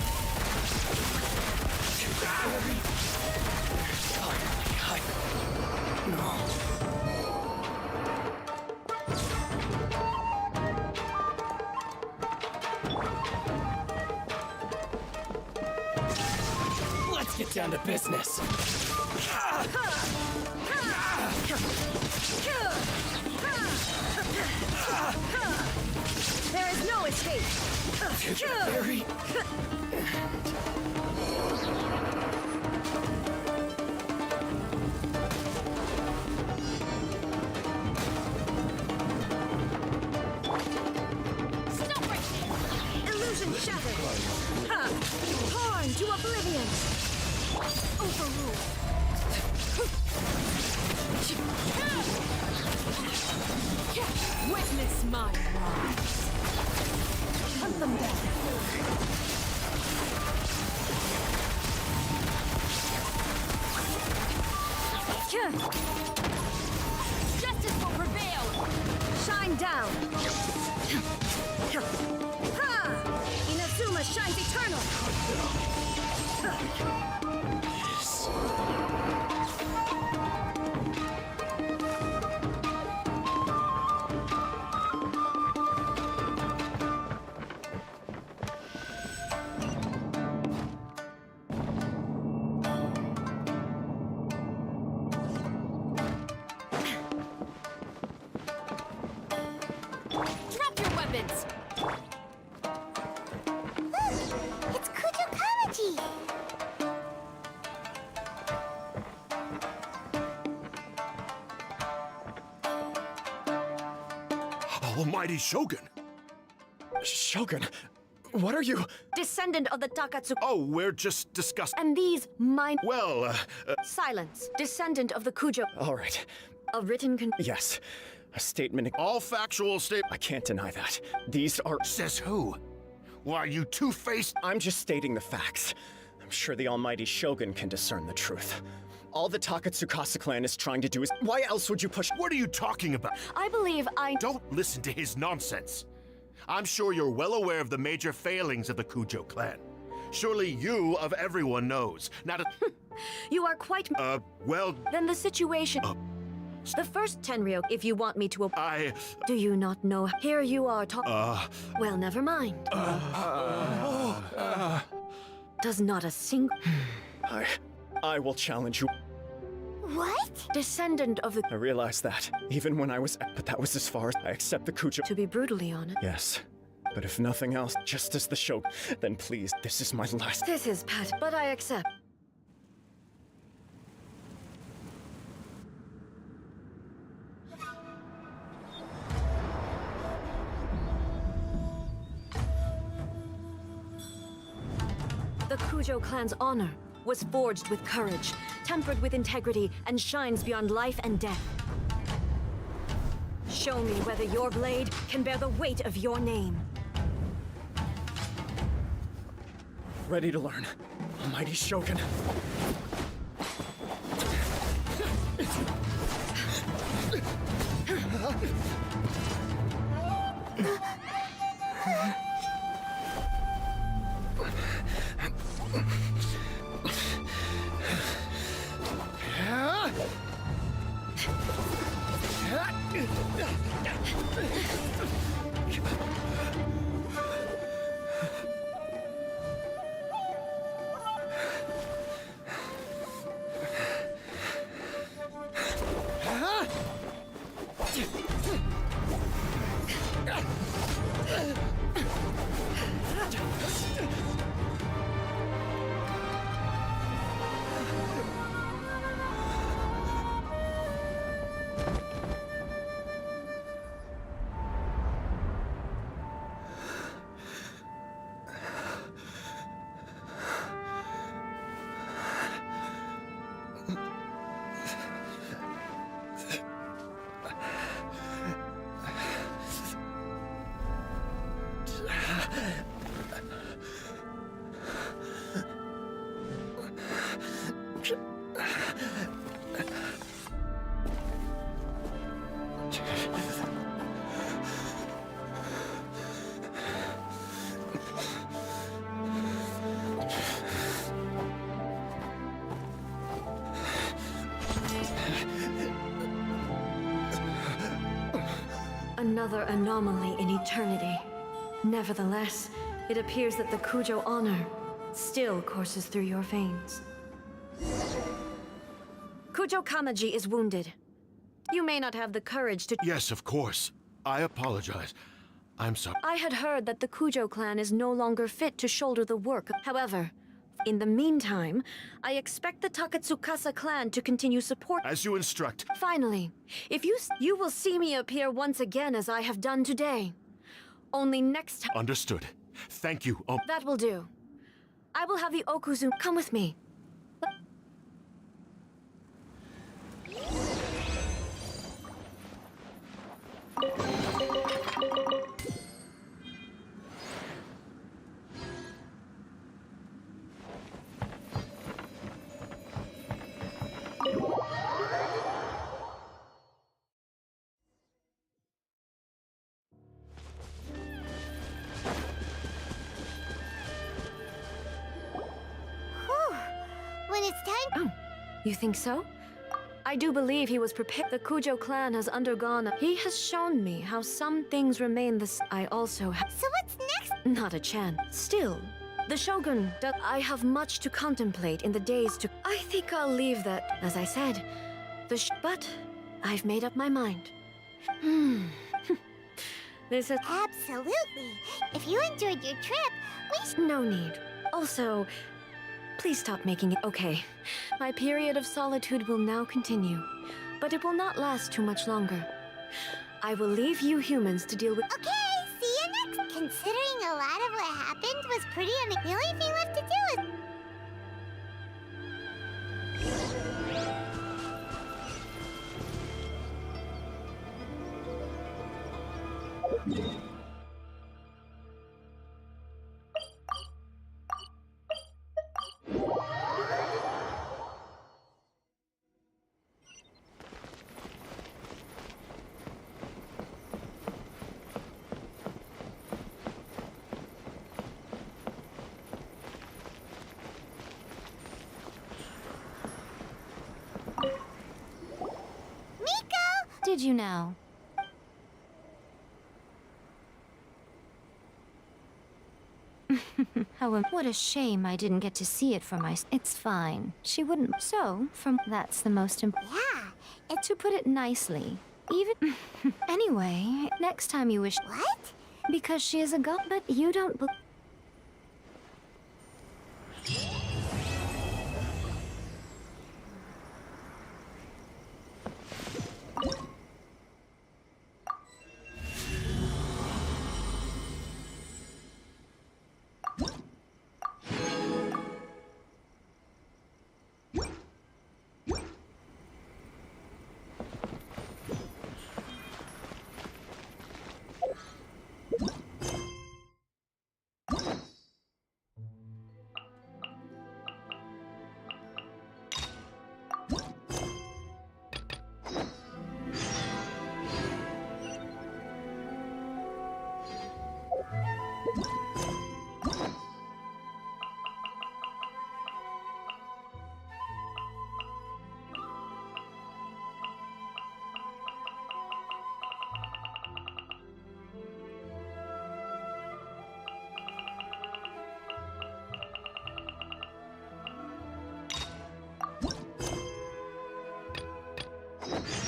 Let's get down to business.
There is no escape.
Very.
Illusion shattered. Torn to oblivion. Overruled.
Witness my rise. Hunt them down. Justice will prevail.
Shine down. Inazuma shines eternal.
Drop your weapons.
It's Kujo-Kamaji.
Almighty Shogun!
Shogun, what are you?
Descendant of the Takatsu.
Oh, we're just discussing.
And these mine.
Well,
Silence. Descendant of the Kujo.
All right.
A written
Yes. A statement.
All factual
I can't deny that. These are.
Says who? Why, you two-faced.
I'm just stating the facts. I'm sure the almighty Shogun can discern the truth. All the Takatsukasa clan is trying to do is. Why else would you push?
What are you talking about?
I believe I.
Don't listen to his nonsense. I'm sure you're well aware of the major failings of the Kujo clan. Surely you, of everyone, knows. Not a.
You are quite.
Well.
Then the situation. The first Tenryo, if you want me to. Do you not know? Here you are Well, never mind. Does not a single.
I will challenge you.
What?
Descendant of the.
I realize that. Even when I was. But that was as far as I accept the Kujo.
To be brutally honest.
Yes. But if nothing else, just as the show, then please, this is my last.
This is Pat, but I accept. The Kujo clan's honor was forged with courage, tempered with integrity, and shines beyond life and death. Show me whether your blade can bear the weight of your name.
Ready to learn, Almighty Shogun.
Another anomaly in eternity. Nevertheless, it appears that the Kujo honor still courses through your veins. Kujo Kamaji is wounded. You may not have the courage to—
Yes, of course. I apologize. I'm sorry.
I had heard that the Kujo clan is no longer fit to shoulder the work. However, in the meantime, I expect the Takatsukasa clan to continue support—
As you instruct.
Finally, if you will see me appear once again as I have done today. Only next time—
Understood. Thank you.
That will do. I will have the Okuzu come with me.
When it's time—
Oh, you think so? I do believe he was prepared. The Kujo clan has undergone— He has shown me how some things remain the same. I also have—
So what's next?
Not a chance. Still, the Shogun does— I have much to contemplate in the days to— I think I'll leave that, as I said, but I've made up my mind. This is—
Absolutely. If you enjoyed your trip,
No need. Also, please stop making it— Okay, my period of solitude will now continue, but it will not last too much longer. I will leave you humans to deal with—
Okay, see you next— Considering a lot of what happened was pretty the only thing left to do is—
Did you now? What a shame I didn't get to see it for It's fine. She wouldn't. So, that's the most important.
Yeah,
To put it nicely, even. Anyway, next time you wish.
What?
Because she is a god, but you don't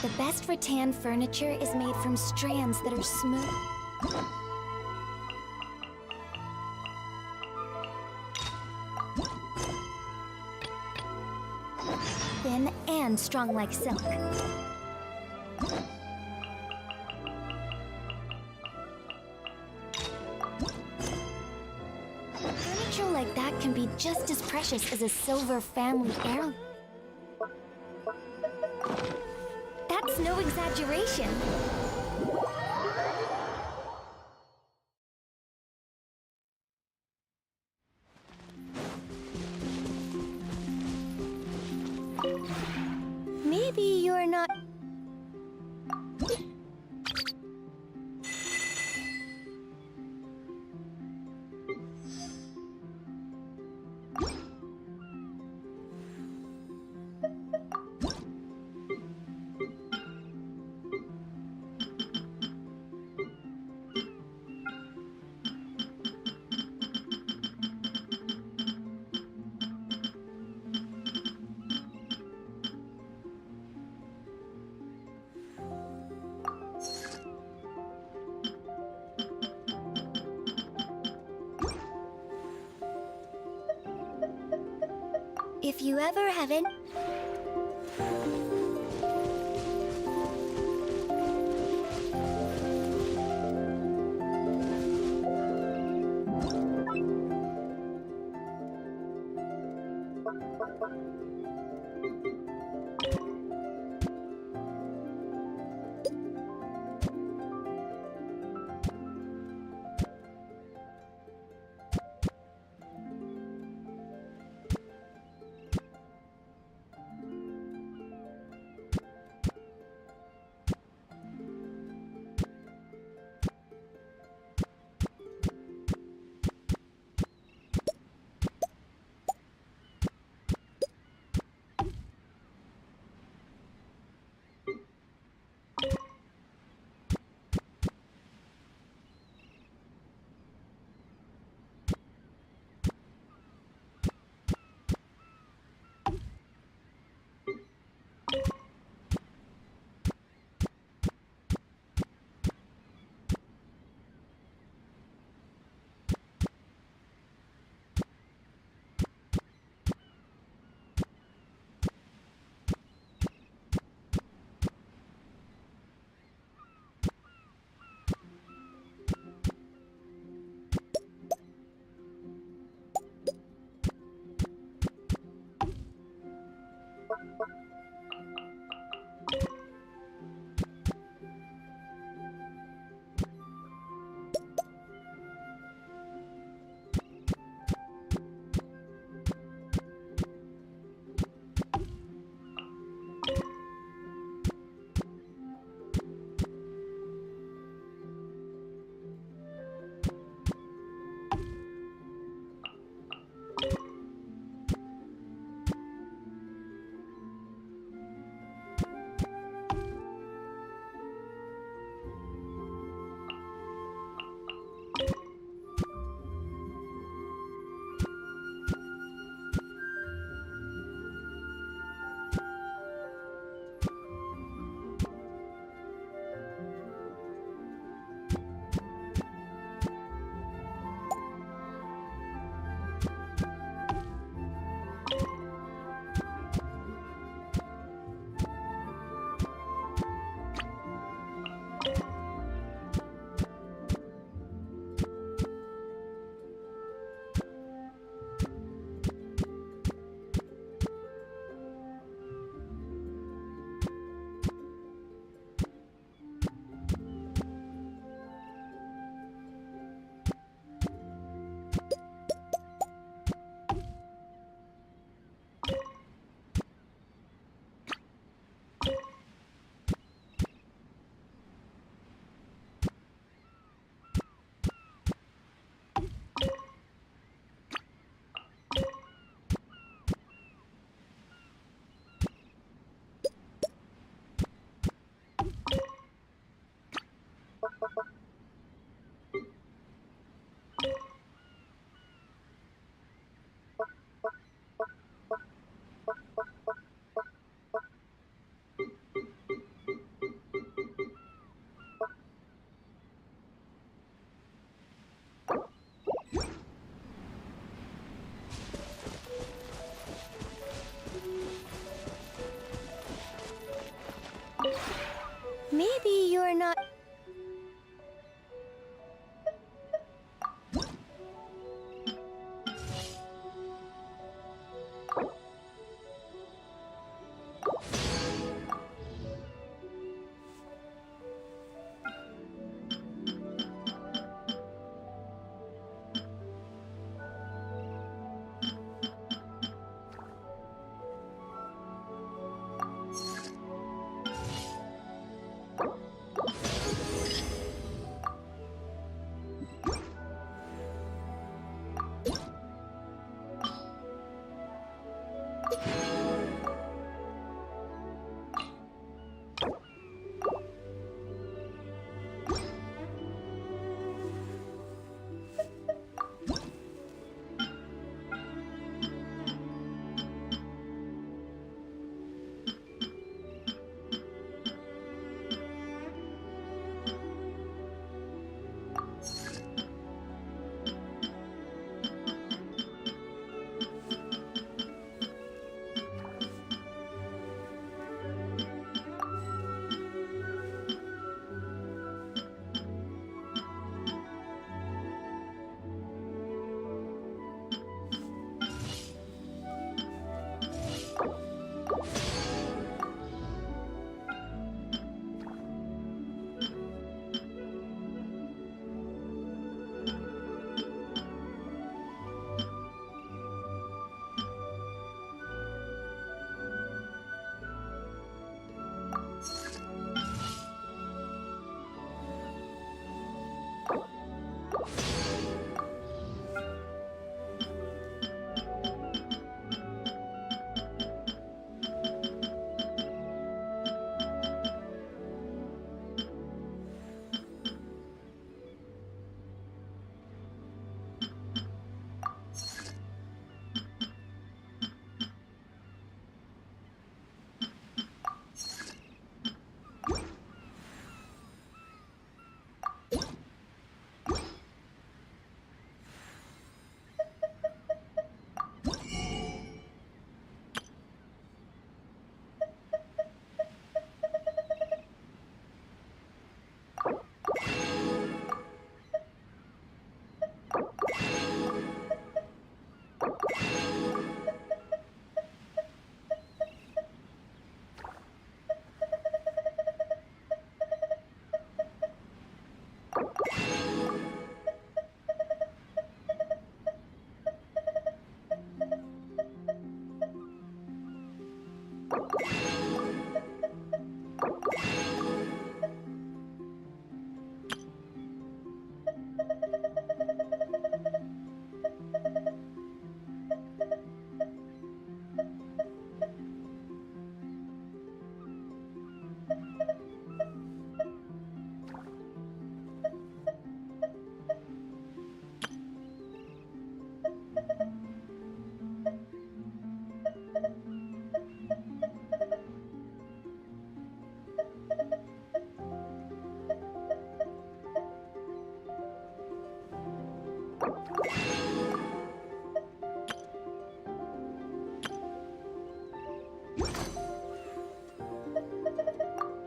The best rattan furniture is made from strands that are smooth. Thin and strong like silk. Furniture like that can be just as precious as a silver family heirloom. That's no exaggeration. Maybe you're not... If you ever have it...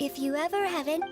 If you ever haven't...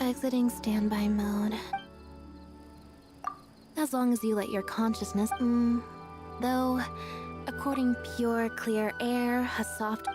Exiting standby mode. As long as you let your consciousness, though, according pure, clear air, a soft,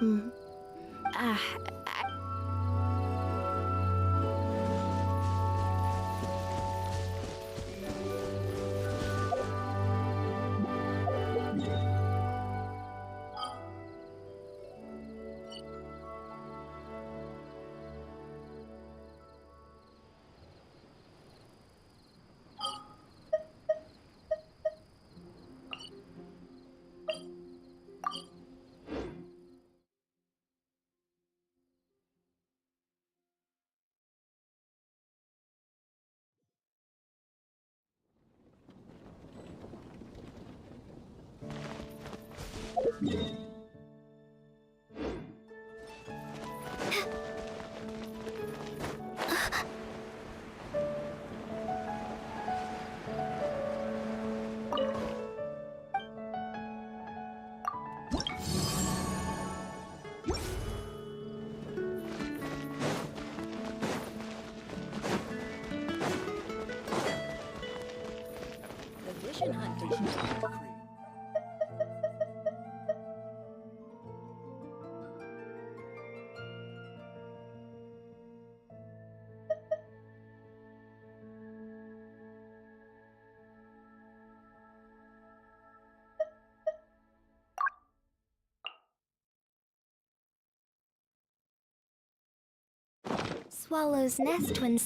Swallow's nest when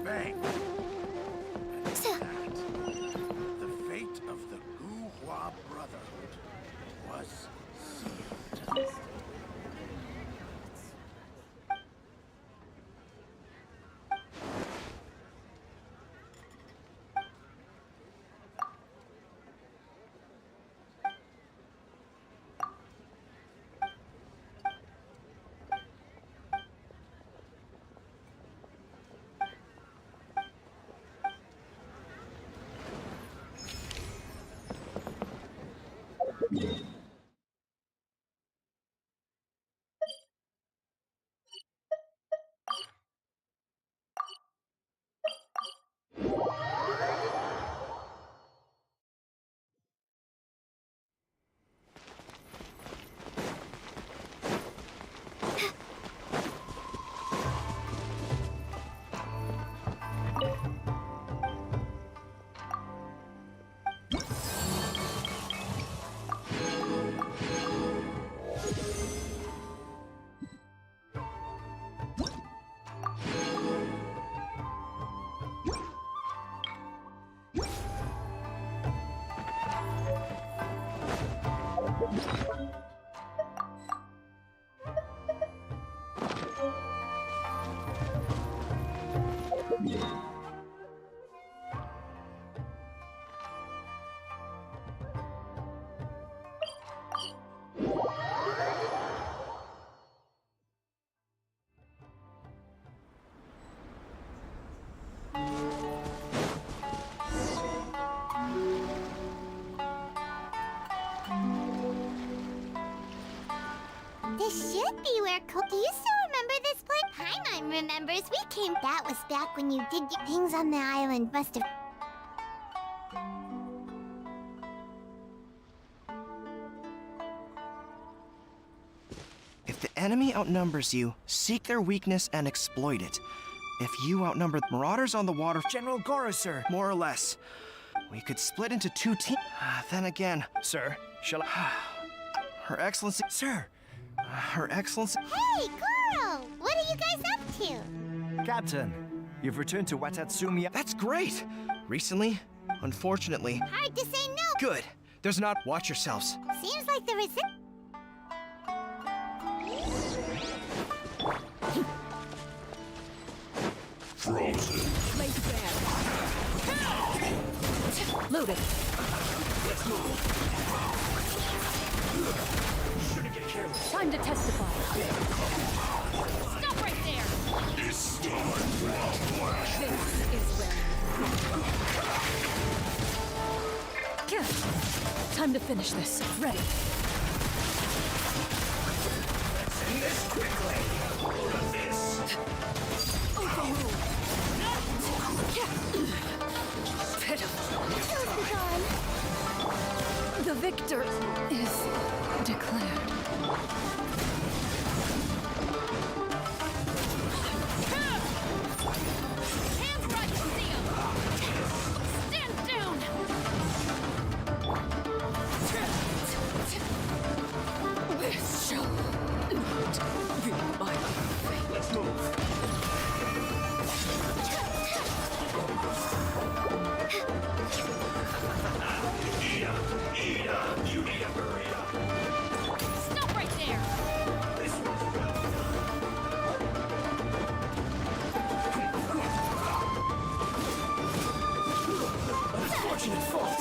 Bang! The fate of the Guhua Brotherhood was sealed.
This should be where Do you still remember this place? Paimon remembers. We came. That was back when you did your things on the island. Must have.
If the enemy outnumbers you, seek their weakness and exploit it. If you outnumber marauders on the water, General Goro, sir, more or less. We could split into two teams. Then again, sir, shall I? Her Excellency, sir. Her Excellency.
Hey, Goro! What are you guys up to?
Captain, you've returned to Watatsumi. That's great. Recently, unfortunately.
Hard to say no.
Good. There's not. Watch yourselves.
Seems like there is.
Frozen.
Lace band. Loaded.
Let's move.
Time to testify. Stop right there.
It's time for flash.
This is where. Time to finish this. Ready.
Let's end this quickly. More of this.
Overruled. Pitiful. The victor is declared. Hands where I can see 'em. Stand down. This shall not be my fate.
Let's move. You need a burrito.
Stop right there.
This one's
Unfortunate fault.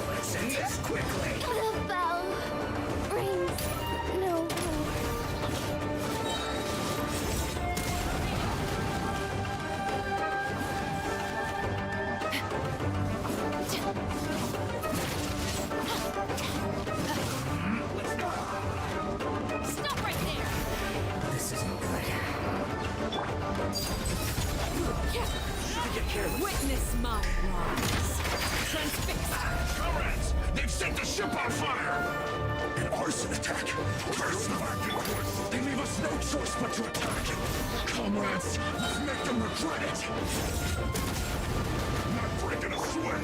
Let's end this quickly.
The bell rings no more.
Stop right there.
This isn't good.
Witness my wrongs.
Comrades, they've set the ship on fire! An arson attack! Curse them! They leave us no choice but to attack! Comrades, let's make them regret it! Not breaking a sweat!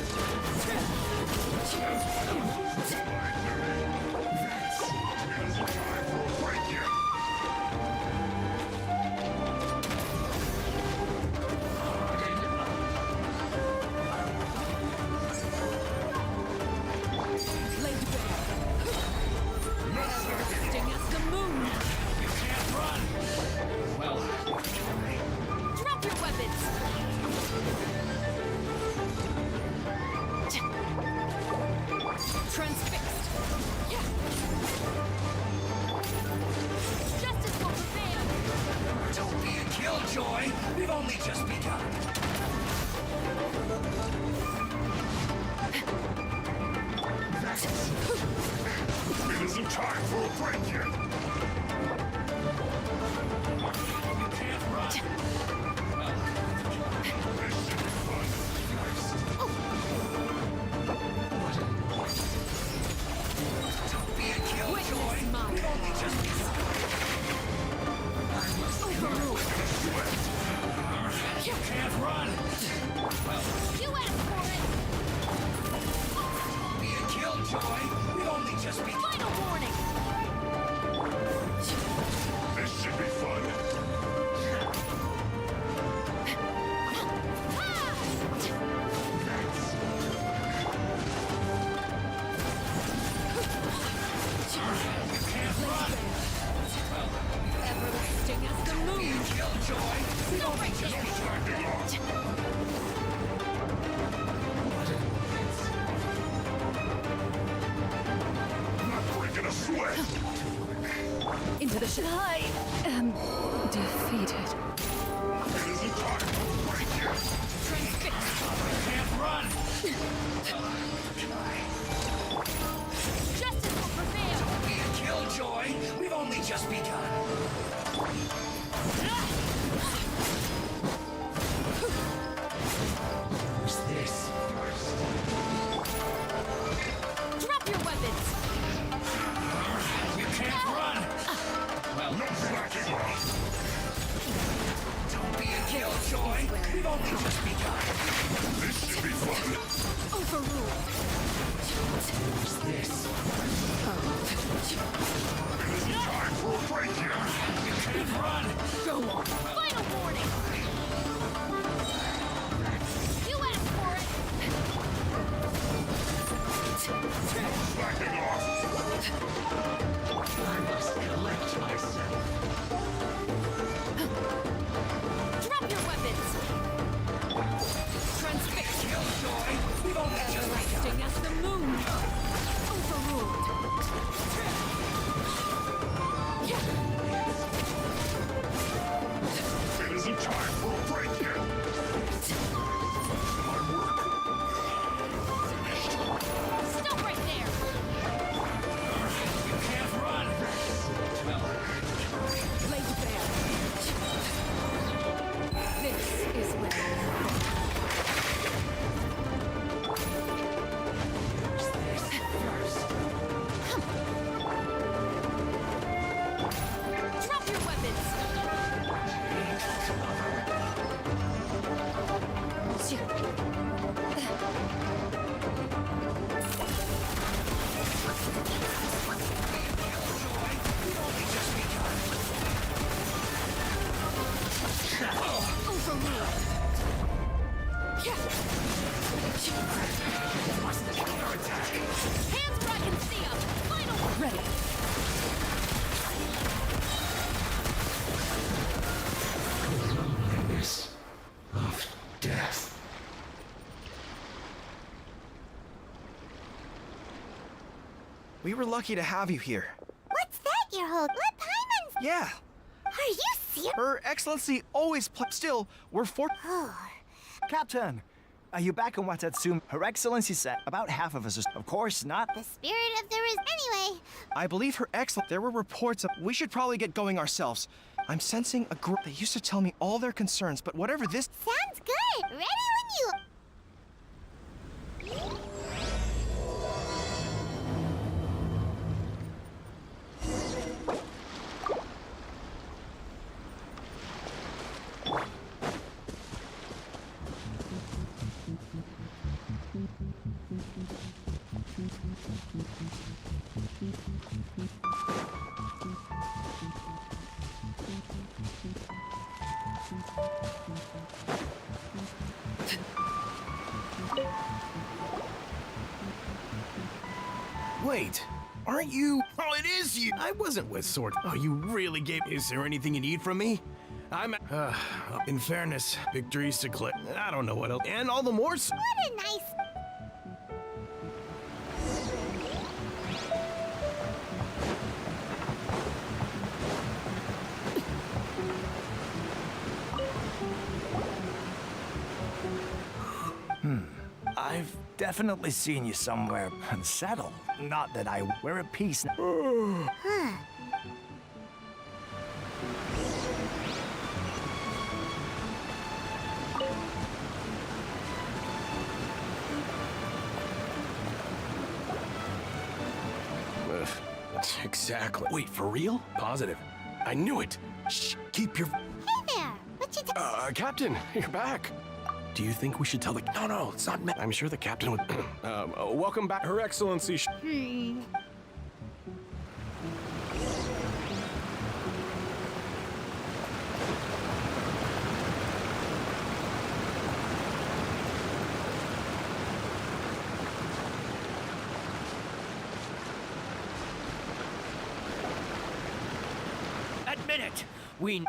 Into the ship. I am defeated.
Can't run!
Justice will prevail.
Don't be a killjoy. We've only just begun. Who's this?
Drop your weapons.
You can't run! Well, no backing off! Don't be a killjoy! We've only just begun! This should be fun!
Overruled.
Who's this? It isn't time for a break here! You can't run!
Go on. Final warning. You asked for it.
Backing off! I must collect myself.
Drop your weapons. Transfixed.
Killjoy! We've only just begun!
Everlasting as the moon. Overruled.
It isn't time for a break yet! My work finished.
Stop right there.
You can't run!
Lay bare. This is where drop your weapons. Hands where I can see 'em. Final ready.
Loneliness of death.
We were lucky to have you here.
What's that you're holding? What Paimons?
Yeah.
Are you serious?
Her Excellency always still, we're
Captain, are you back on what I'd assume Her Excellency said? About half of us is, of course, not.
The spirit of the anyway.
I believe Her Excellency. There were reports of. We should probably get going ourselves. I'm sensing a group. They used to tell me all their concerns, but whatever this.
Sounds good. Ready when you.
Wait, aren't you? Oh, it is you! I wasn't with Sword. Oh, you really gave. Is there anything you need from me? In fairness, victories to clip. I don't know what else. And all the more.
What a nice.
I've definitely seen you somewhere unsettled. Not that we're at peace now.
Huh.
Exactly. Wait, for real? Positive. I knew it. Shh, keep your...
Hey there! What you
Captain, you're back. Do you think we should tell the... No, it's not me. I'm sure the captain would... welcome back, Her Excellency.
Admit it!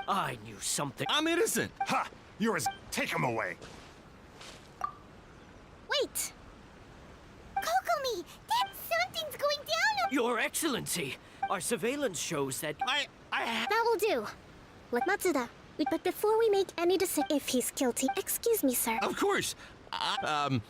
I knew something.
I'm innocent! Ha! You're as... Take him away!
Wait! Kokomi! Dad, something's going down!
Your Excellency, our surveillance shows that
That will do. Let Matsuda. But before we make any decision if he's guilty, excuse me, sir.
Of course! And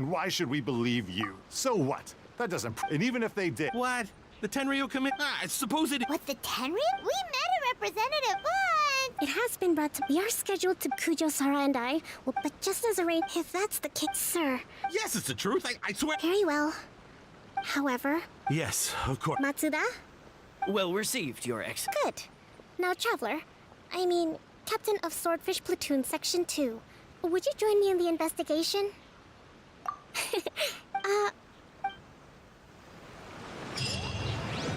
why should we believe you? So what? That doesn't... And even if they did...
What? The Tenryu commit... I suppose it...
What, the Tenryu? We met a representative, but...
It has been brought to... We are scheduled to Kujo, Sara, and I. Well, but just as a arranged, if that's the case, sir.
Yes, it's the truth. I swear...
Very well. However...
Yes, of course.
Matsuda?
well received, Your Excellency.
Good. Now, Traveler, Captain of Swordfish Platoon Section 2, would you join me in the investigation?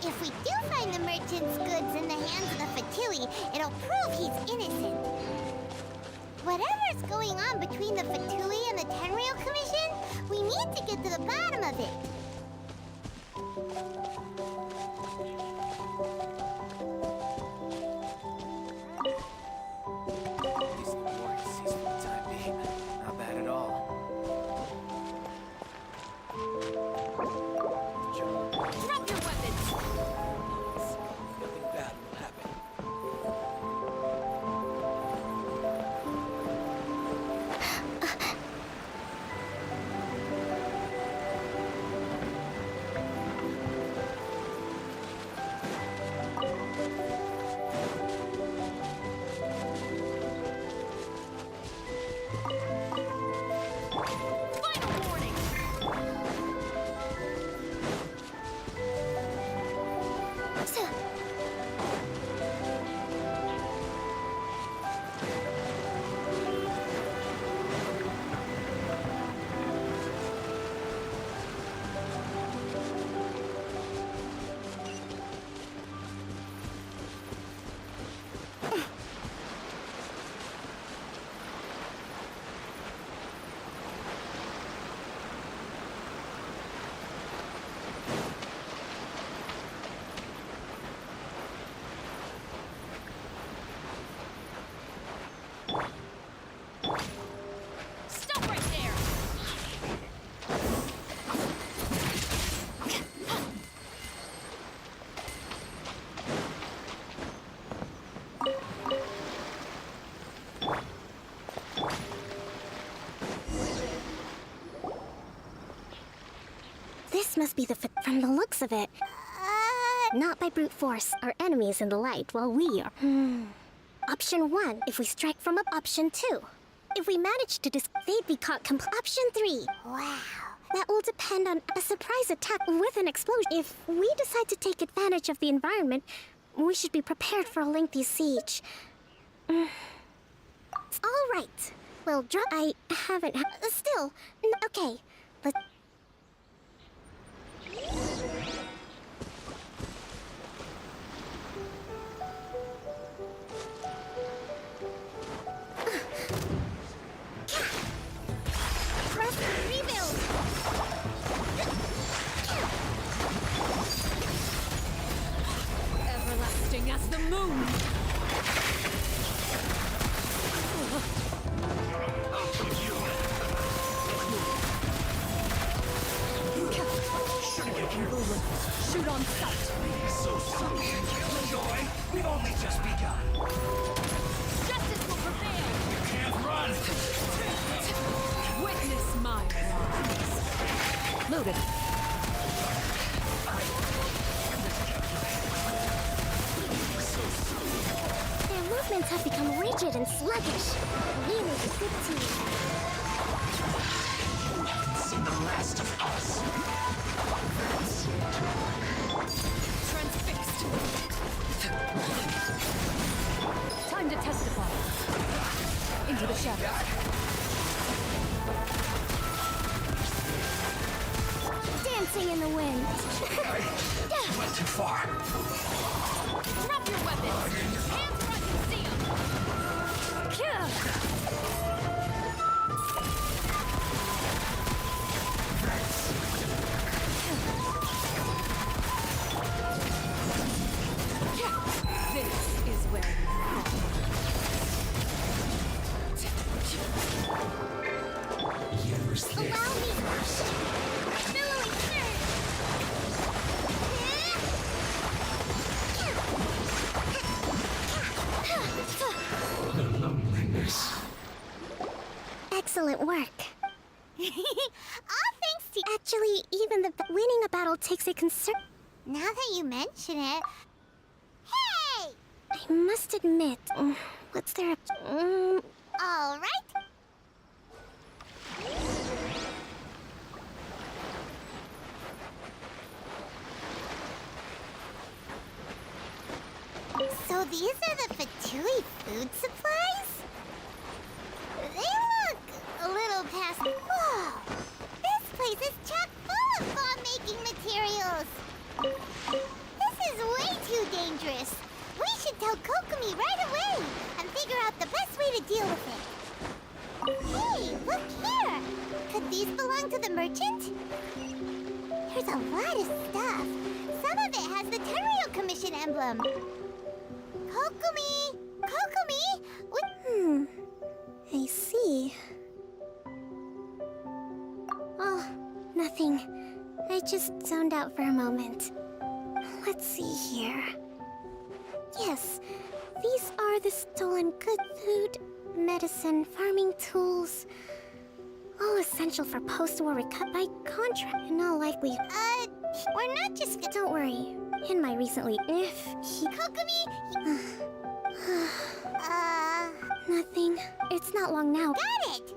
If we do find the merchant's goods in the hands of the Fatui, it'll prove he's innocent. Whatever's going on between the Fatui and the Tenryu Commission, we need to get to the bottom of it.
Not bad at all.
Drop your weapons!
Nothing bad will happen.
Final warning! Stop right there!
This must be the from the looks of it. Not by brute force. Our enemies in the light, while we are... Option 1, if we strike from up. Option 2. If we manage to they'd be caught Option 3.
Wow.
That will depend on a surprise attack with an explosion. If we decide to take advantage of the environment, we should be prepared for a lengthy siege. All right. Well, I haven't... Still, okay. Let's...
on sight.
So soon. Joy, we've only just begun.
Justice will prevail.
You can't run.
Witness my wrongs.
Loaded.
Their movements have become rigid and sluggish. Really a good team.
You haven't seen the last of us.
Transfixed. Time to testify. Into the shadows.
Dancing in the wind.
Went too far.
Drop your weapons. Hands where I can see them. This is where you
Use this
Allow me.
first.
Billowing surge.
The loneliness.
Excellent work.
All thanks to
Actually, even winning a battle takes a concern.
Now that you mention it. Hey!
I must admit, what's there?
All right. So these are the Fatui food supplies? They look a little past. Whoa! This place is chock full of bomb-making materials. This is way too dangerous. We should tell Kokomi right away and figure out the best way to deal with it. Hey, look here! Could these belong to the merchant? There's a lot of stuff. Some of it has the Terrio Commission emblem. Kokomi! Kokomi! What?
I see. Oh, nothing. I just zoned out for a moment. Let's see here. Yes, these are the stolen good food, medicine, farming tools. All essential for post-war recovery by contract. In all likelihood.
We're not just.
Don't worry. In my recently. If he.
Kokomi!
Nothing. It's not long now.
Got it!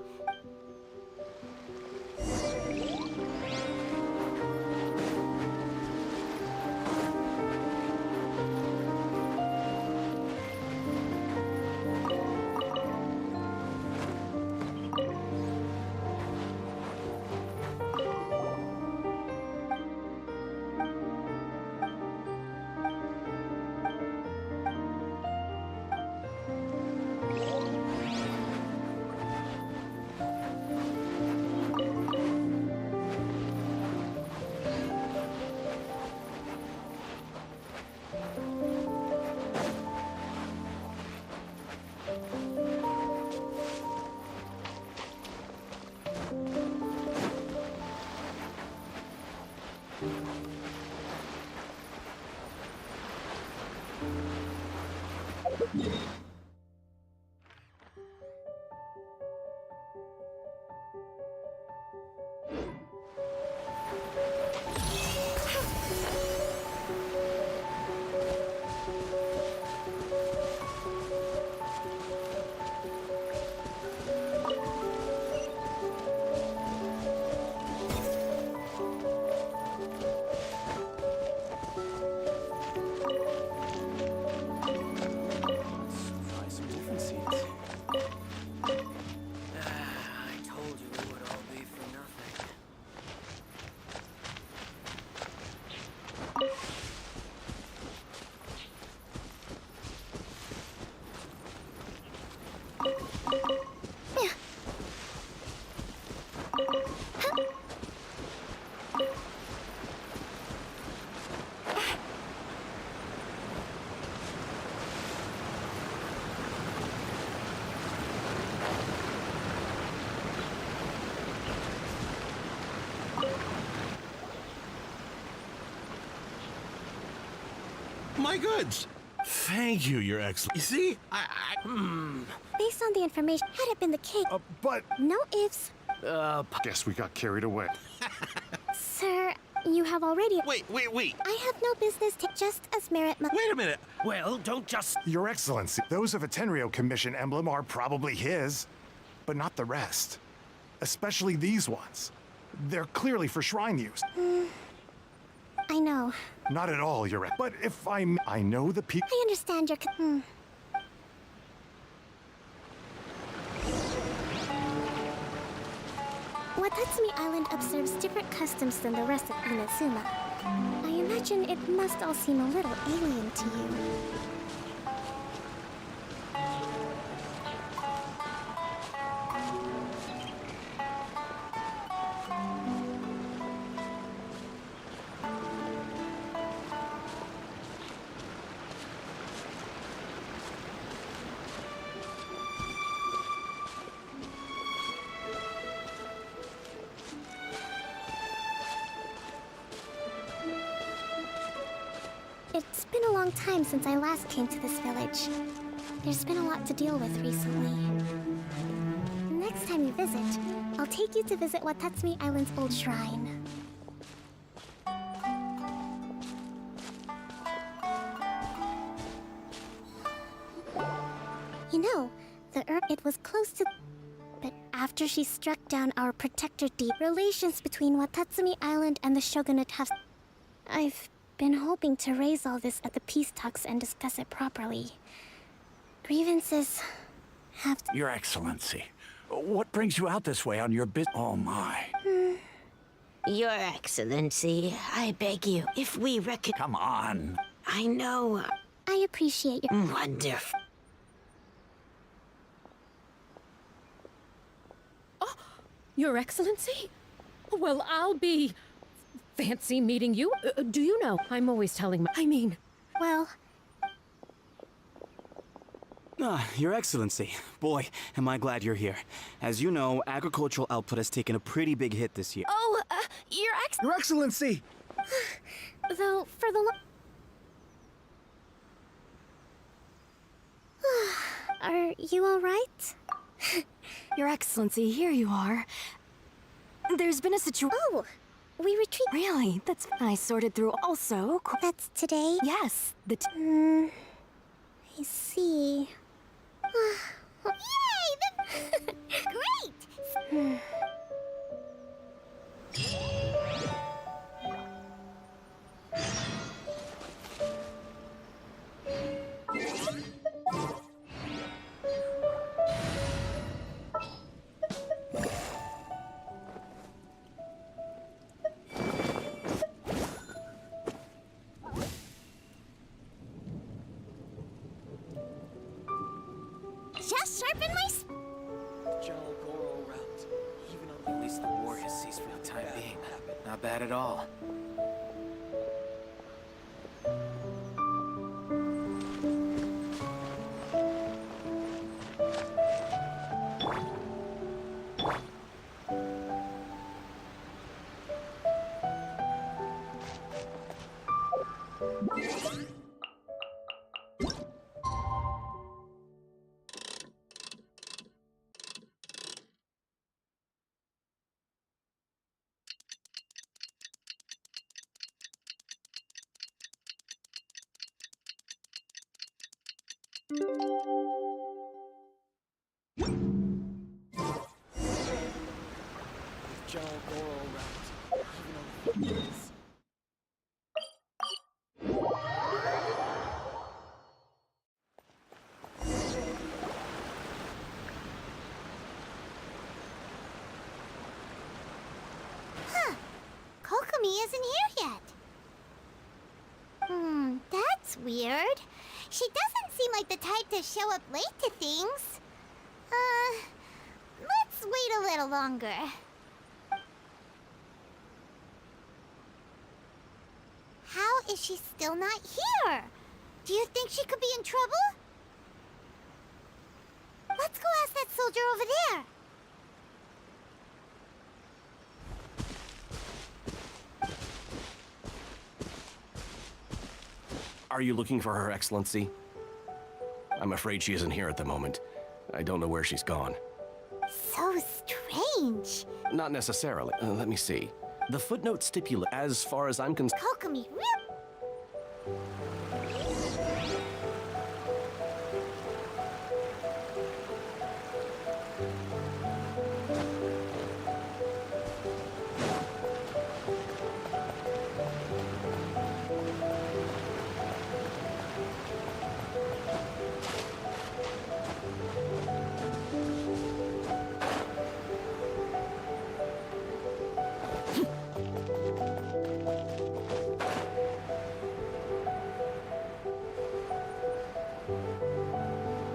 my goods. Thank you, Your Excellency. See,
Based on the information, had it been the case,
but...
No ifs.
Guess we got carried away.
Sir, you have already...
Wait.
I have no business to just as merit my...
Wait a minute. Well, don't just...
Your Excellency, those of a Tenryou Commission emblem are probably his, but not the rest. Especially these ones. They're clearly for shrine use.
I know.
Not at all, Your Excellency. But if I know the people...
I understand your... Watatsumi Island observes different customs than the rest of Inazuma. I imagine it must all seem a little alien to you. It's been a long time since I last came to this village. There's been a lot to deal with recently. Next time you visit, I'll take you to visit Watatsumi Island's old shrine. You know, the earth, it was close to... But after she struck down our protector deep, relations between Watatsumi Island and the shogunate have... I've been hoping to raise all this at the peace talks and discuss it properly. Grievances have to...
Your Excellency, what brings you out this way on your business? Oh my.
Your Excellency, I beg you, if we reckon...
Come on.
I know.
I appreciate your...
Wonderful.
Oh, Your Excellency? Well, I'll be... Fancy meeting you. Do you know? I'm always telling my... I mean...
Well...
Your Excellency. Boy, am I glad you're here. As you know, agricultural output has taken a pretty big hit this year.
Oh,
Your Excellency!
Though, for the... Are you alright?
Your Excellency, here you are. There's been a situation...
Oh! We retreat...
Really? That's... I sorted through also...
That's today?
Yes, the...
I see...
Yay! Great! Just sharpen my...
General Goro route. Even on at least the war has ceased for the time being. Not bad at all. General Goro route. Even on the
Huh. Kokomi isn't here yet. That's weird. She doesn't seem like the type to show up late to things. Let's wait a little longer. How is she still not here? Do you think she could be in trouble? Let's go ask that soldier over there.
Are
Are you looking for Her Excellency? I'm afraid she isn't here at the moment. I don't know where she's gone.
So strange.
Not necessarily. Let me see. The footnote stipulate, as far as I'm concerned.
Kokomi,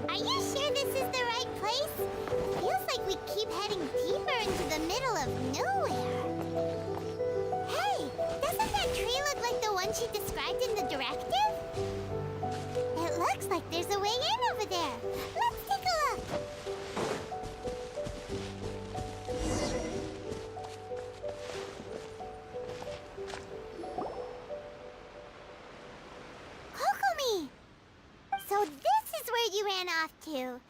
Are you sure this is the right place? Feels like we keep heading deeper into the middle of nowhere. Hey, doesn't that tree look like the one she described in the directive? It looks like there's a way in over there. Let's take a look. Kokomi! So this is where you ran off to.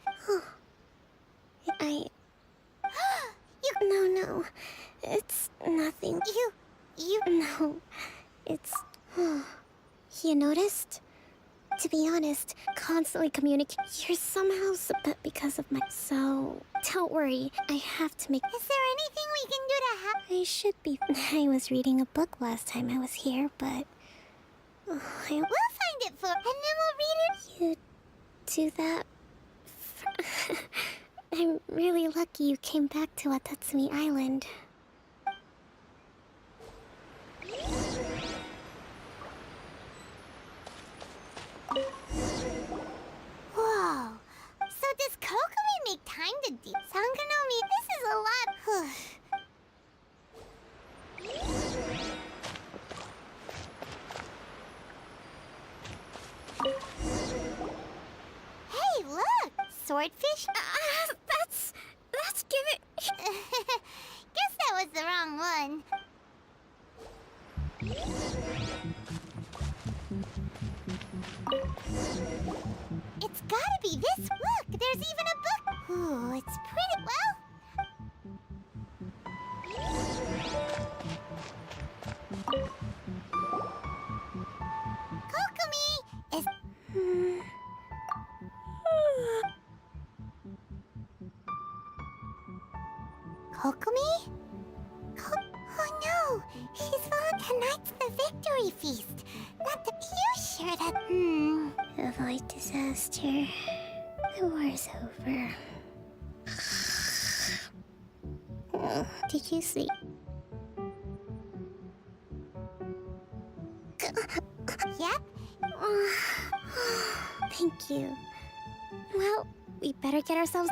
No. It's nothing. No. It's... You noticed? To be honest, constantly communicate. You're somehow... But because of my... So... Don't worry. I have to make...
Is there anything we can do to help?
I should be... I was reading a book last time I was here, but...
We'll find it for... And then we'll read it.
You... do that... I'm really lucky you came back to Watatsumi Island.
Whoa. So does Kokomi make time to do... Sanganomi, this is a lot... Hey, look! Swordfish?
Let's give it...
Guess that was the wrong one. It's gotta be this. Look, there's even a book. Ooh, it's pretty well. Kokomi is... Kokomi? Oh no! She's on tonight's the victory feast. Not the... You sure that...
Avoid disaster. The war's over. Did you sleep?
Yep.
Thank you. Well, we better get ourselves...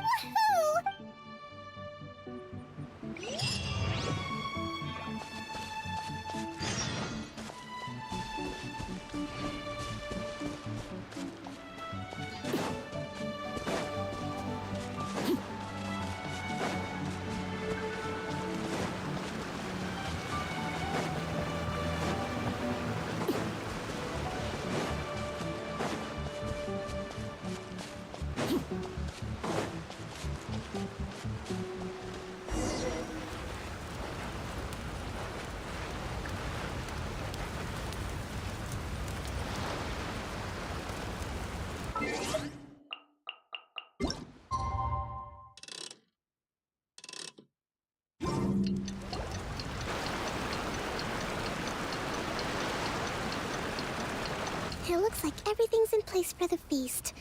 It looks like everything's in place for the feast.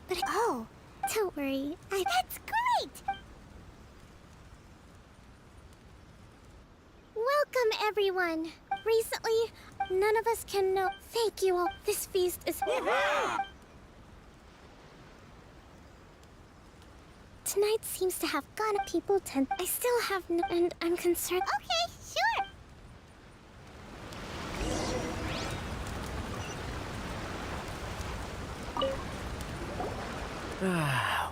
But oh, don't worry.
That's great!
Welcome, everyone. Recently, none of us can know. Thank you all. This feast is... Tonight seems to have gone. People tend... I still have no... And I'm concerned...
Okay, sure.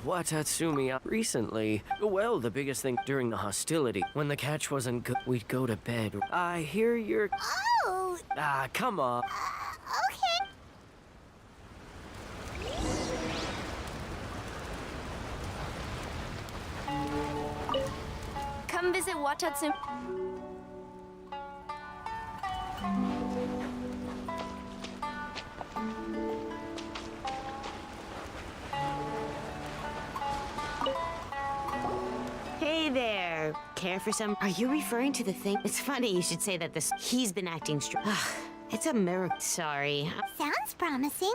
Watatsumi, recently, well, the biggest thing during the hostility, when the catch wasn't good, we'd go to bed. I hear you're...
Oh!
Come on.
Okay.
Come visit Watatsu.
Hey there. Care for some? Are you referring to the thing? It's funny you should say that he's been acting It's a miracle. Sorry.
Sounds promising.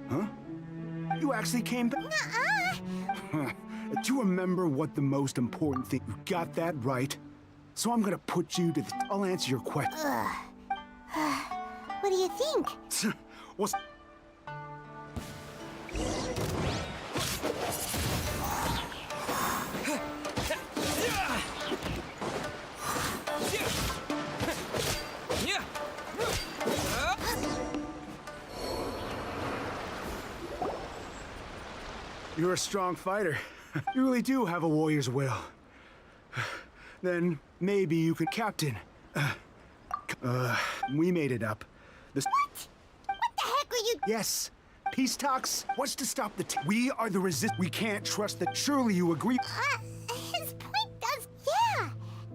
Huh? You actually came back? Do you remember what the most important thing? You got that right. So I'm gonna put you to the... I'll answer your question.
What do you think?
What's... You're a strong fighter. You really do have a warrior's will. Then maybe you could... Captain. We made it up.
What? What the heck are you...
Yes. Peace talks. What's to stop the... We are the resist... We can't trust that... Surely you agree...
His point does... Yeah.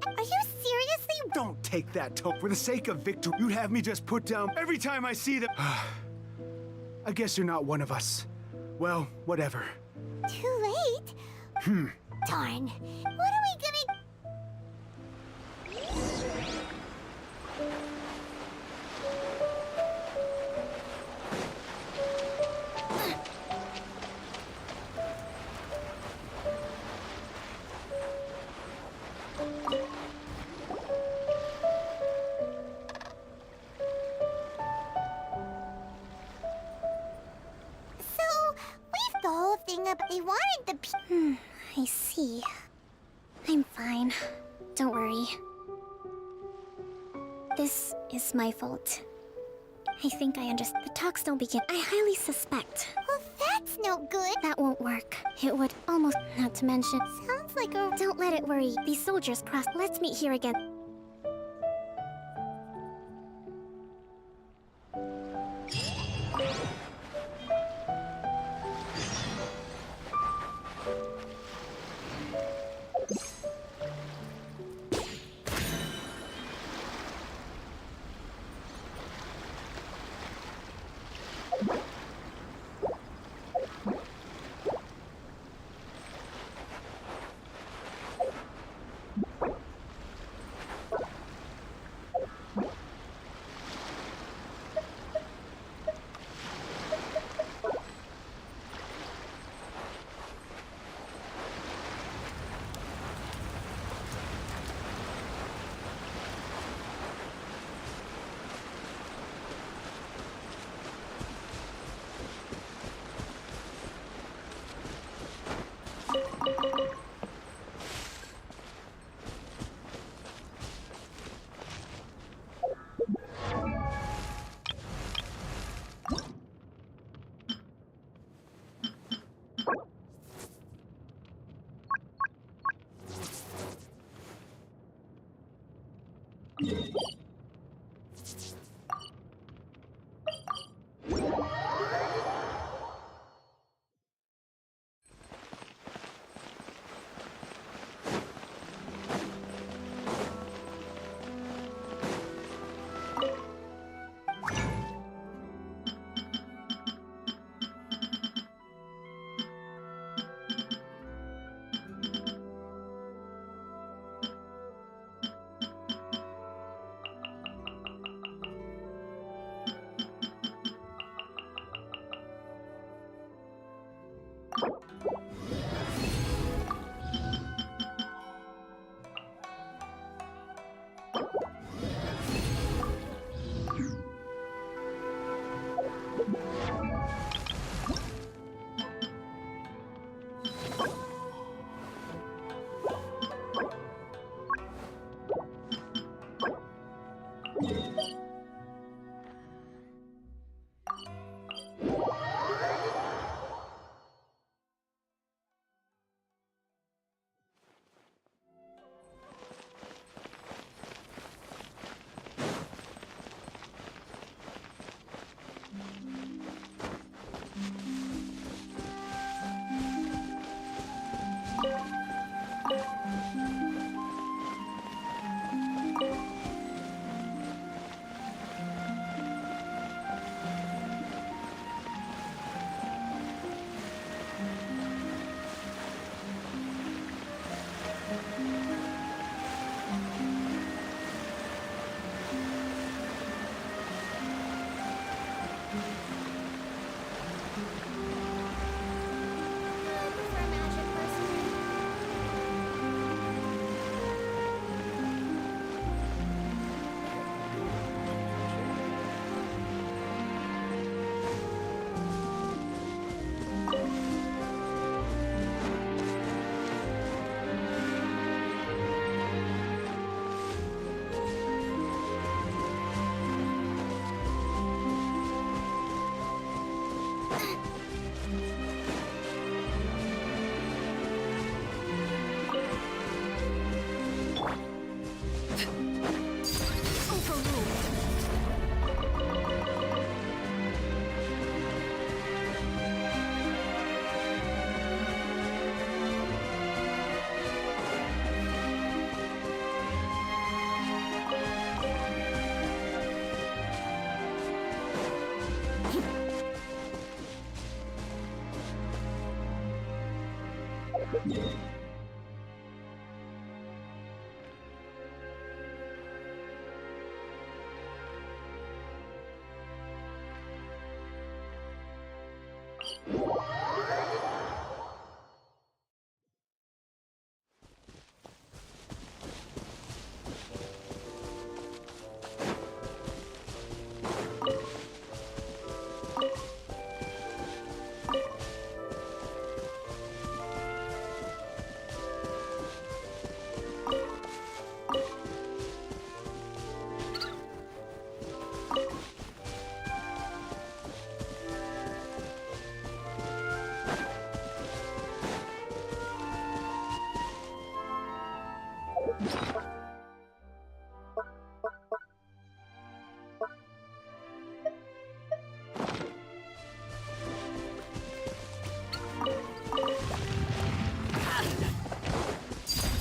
Are you seriously...
Don't take that tone. For the sake of victory, you'd have me just put down every time I see them. I guess you're not one of us. Well, whatever.
Too late? Darn. What are we gonna... The whole thing up. They wanted the
I see. I'm fine. Don't worry. This is my fault. I think I understand. The talks don't begin. I highly suspect.
Well, that's no good.
That won't work. It would almost... Not to mention...
Sounds like a...
Don't let it worry. These soldiers cross... Let's meet here again.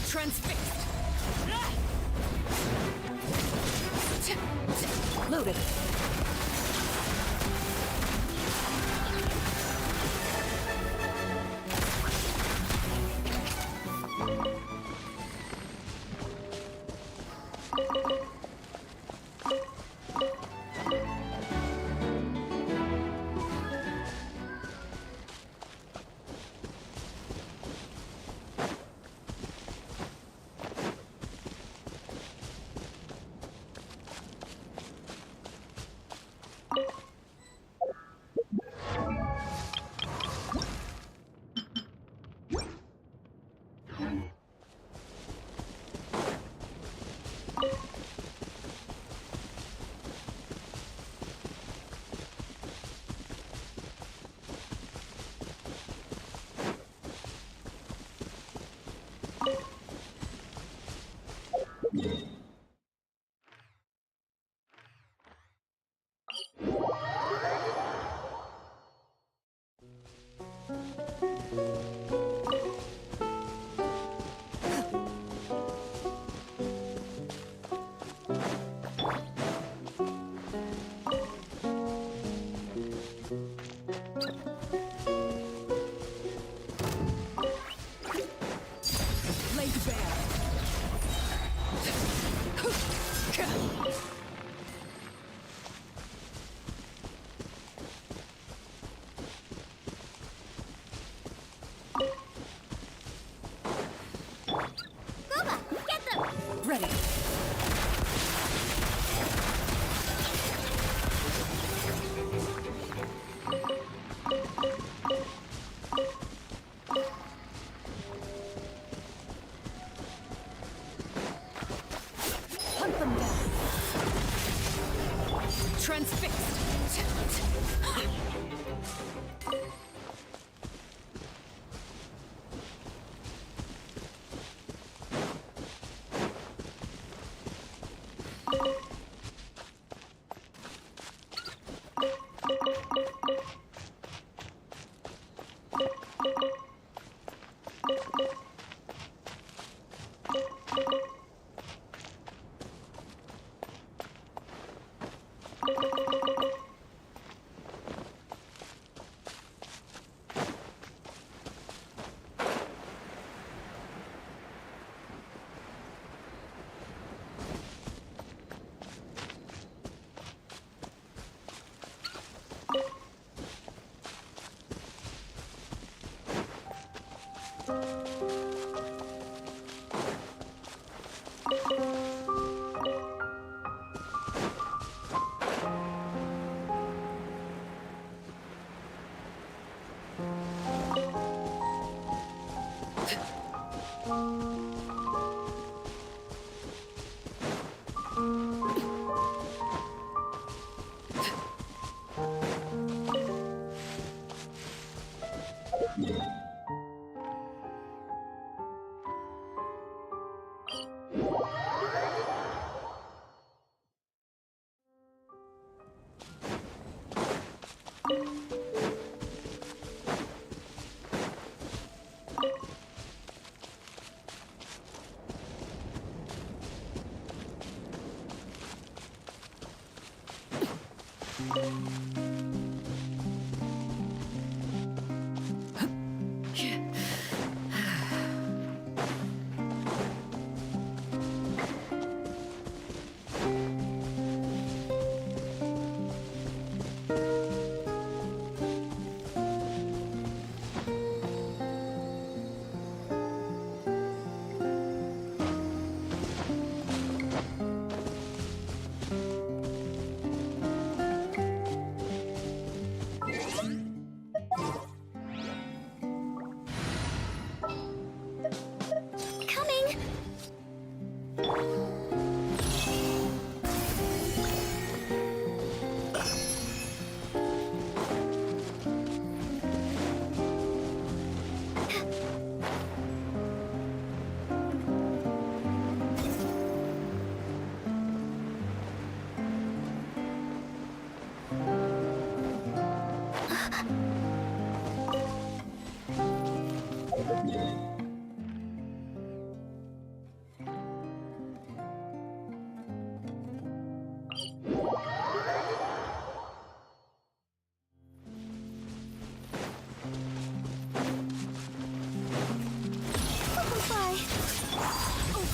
Transfixed. Loaded. Ready. Hunt them down. Transfixed.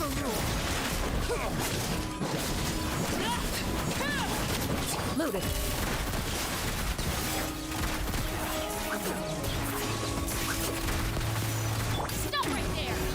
parcouru.
Loaded.
Stop right there!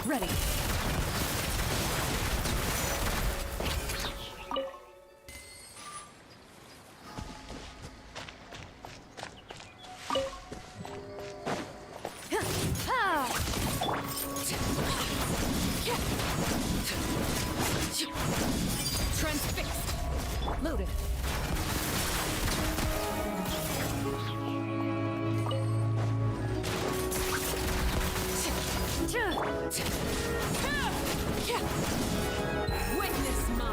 Ready. Transfixed. Loaded. Witness my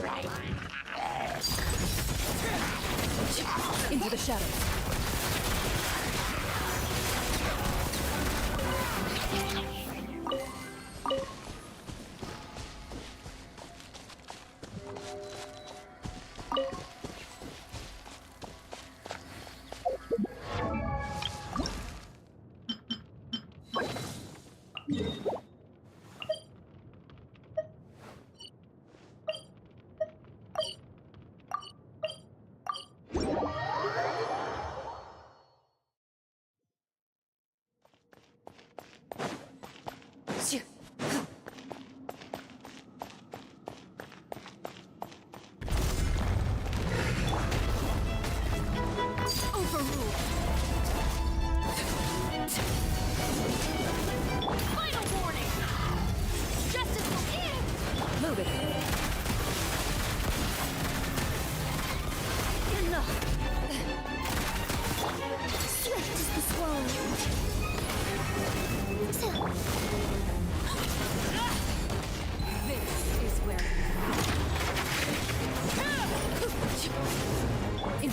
rise. Into the shadows.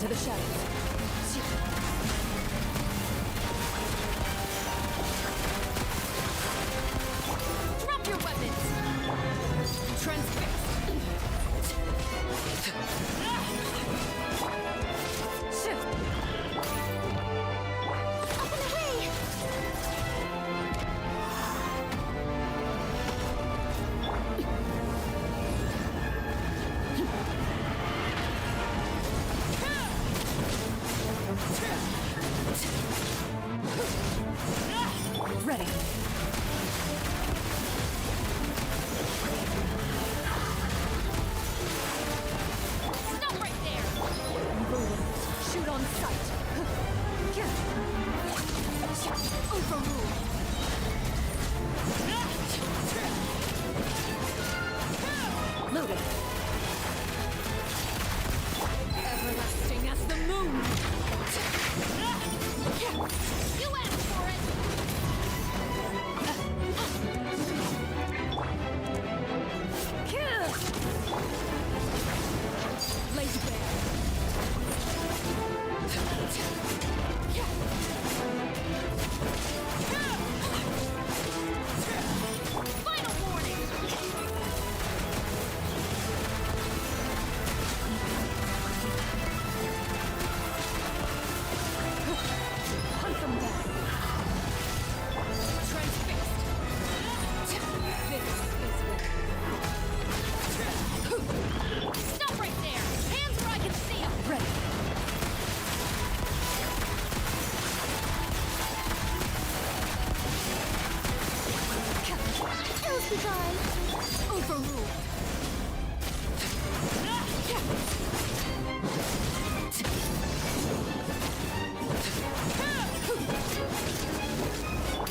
Into the shadows.
Drop your weapons! Transfixed!
Shift!
Up and away!
Ready.
Stop right there!
Shoot on sight.
Overruled!
Loaded. Everlasting as the moon.
You asked for it!
Laid bare.
Final warning!
Hunt them down.
Transfixed!
This is
Stop right there! Hands where I can see them!
ready.
Ills be gone! Overruled!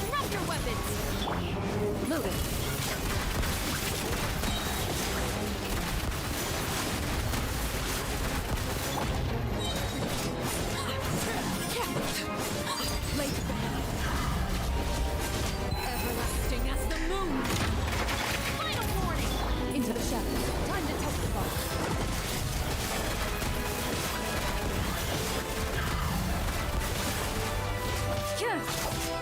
Drop your weapons!
Loaded. Laid bare. Everlasting as the moon.
Final warning!
Into the shadows. Time to test the box.
You asked for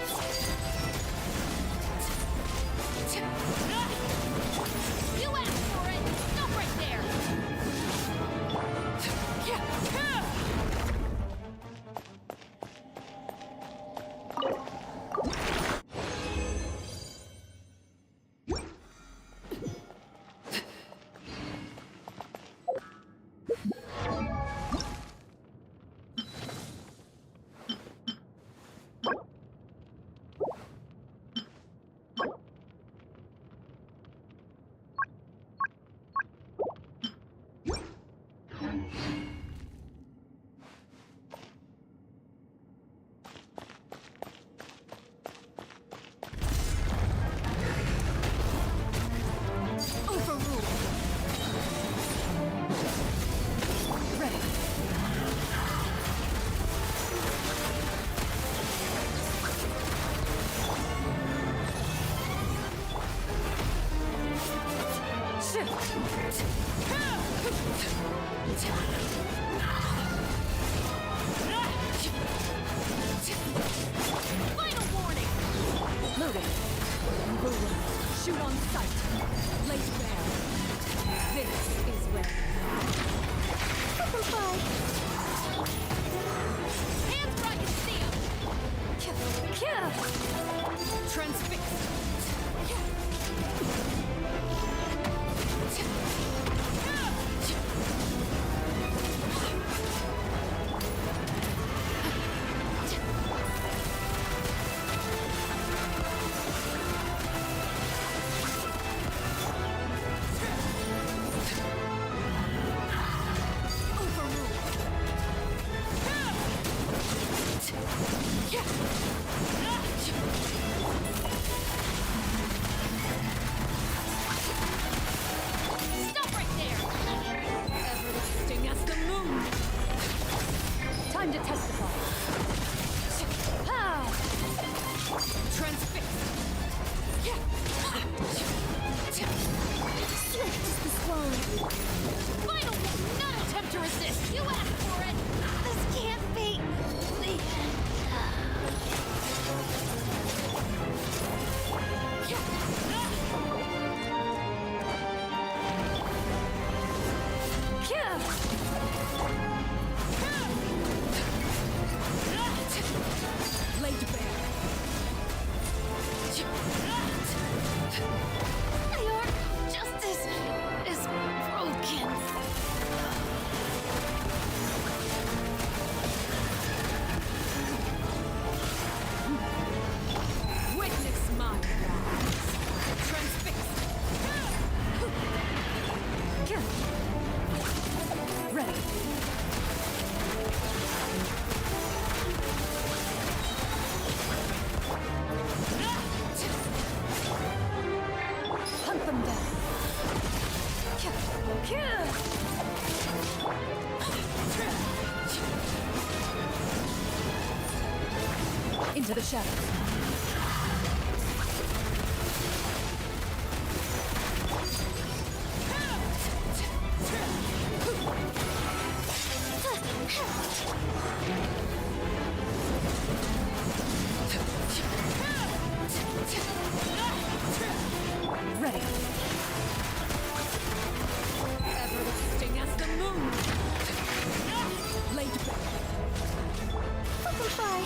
it! Stop right there! Final warning!
Loaded. Shoot on sight. Laid bare. This is where.
Hands where I can see them! Transfixed!
Into the shadows. Ready. Everlasting as the moon. Laid
Butterfly.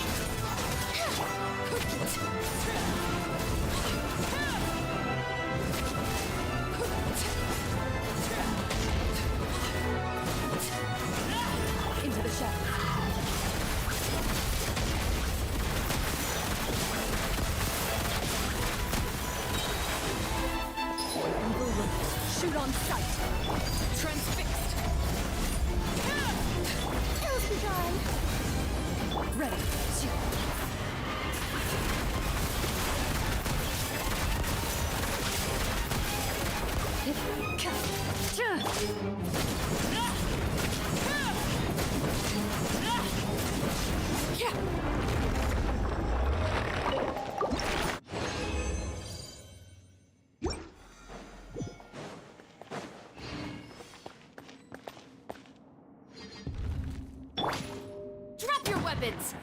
into the shadows. Shoot on sight. Transfixed.
Kills begun.
Ready.
Drop your weapons!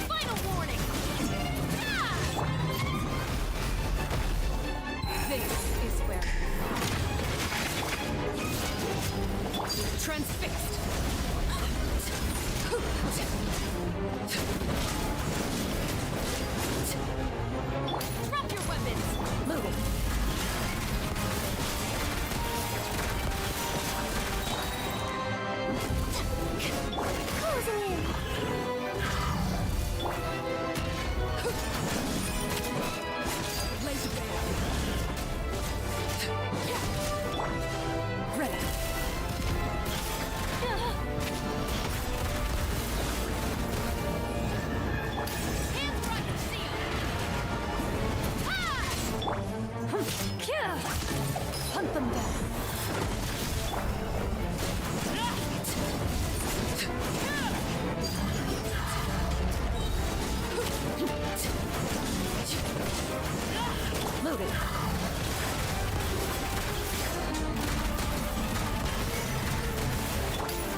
Final warning!
This is where transfixed.
Drop your weapons!
Loaded.
Closing in.
Laser bear. Ready.
Hands where I can see 'em!
Hunt them down. Loaded.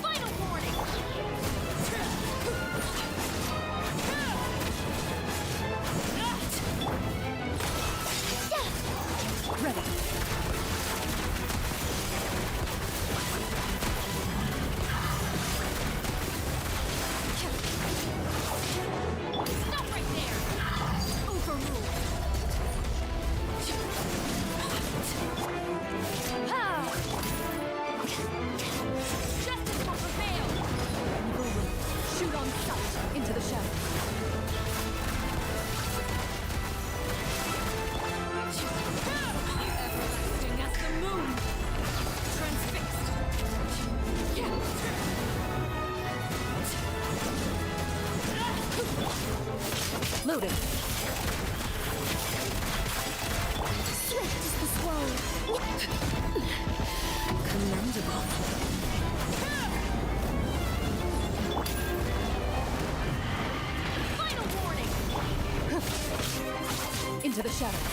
Final warning!
Ready.
Stop right there!
Overruled.
Justice will prevail!
Shoot on sight into the shadows. Everlasting as the moon. Transfixed. Loaded.
Swift as the swallow.
Commendable.
Final warning!
Into the shadows.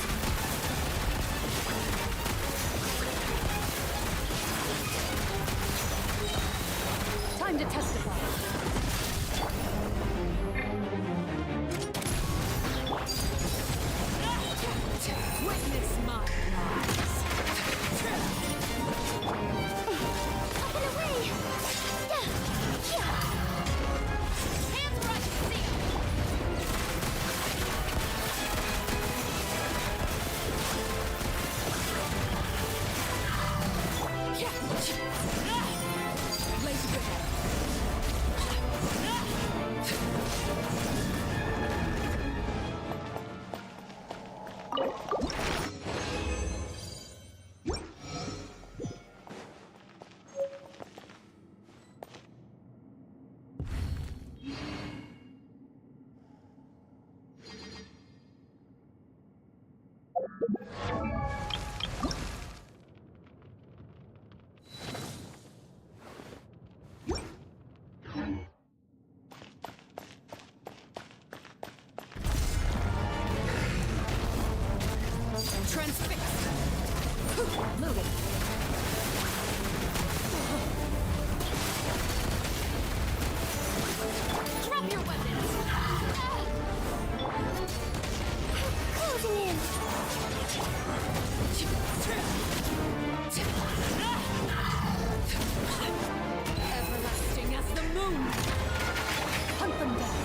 Transfixed. Loaded. Drop your weapons.
Closing in.
Everlasting as the moon. Hunt them down.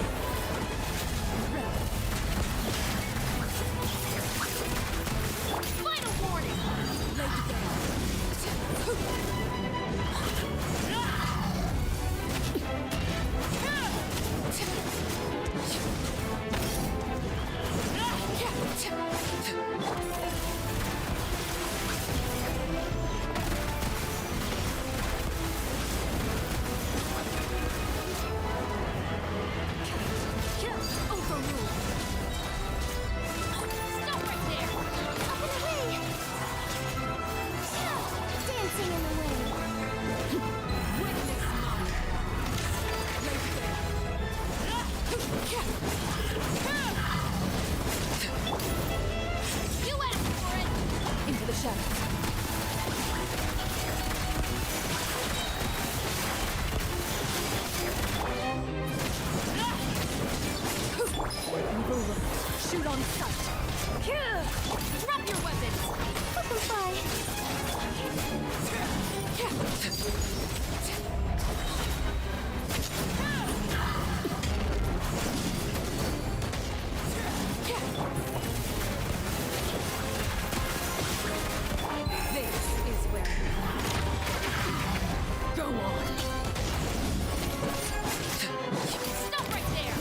Final warning. Laid Shoot on sight. Drop your weapons.
Let them fly.
This is where go on. Stop right there.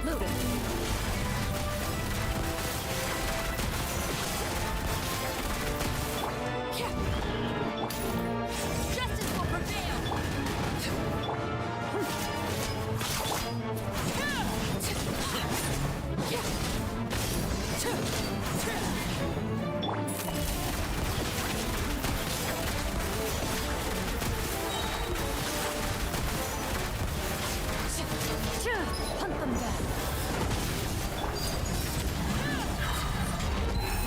Loaded. Justice will prevail. Hunt them down.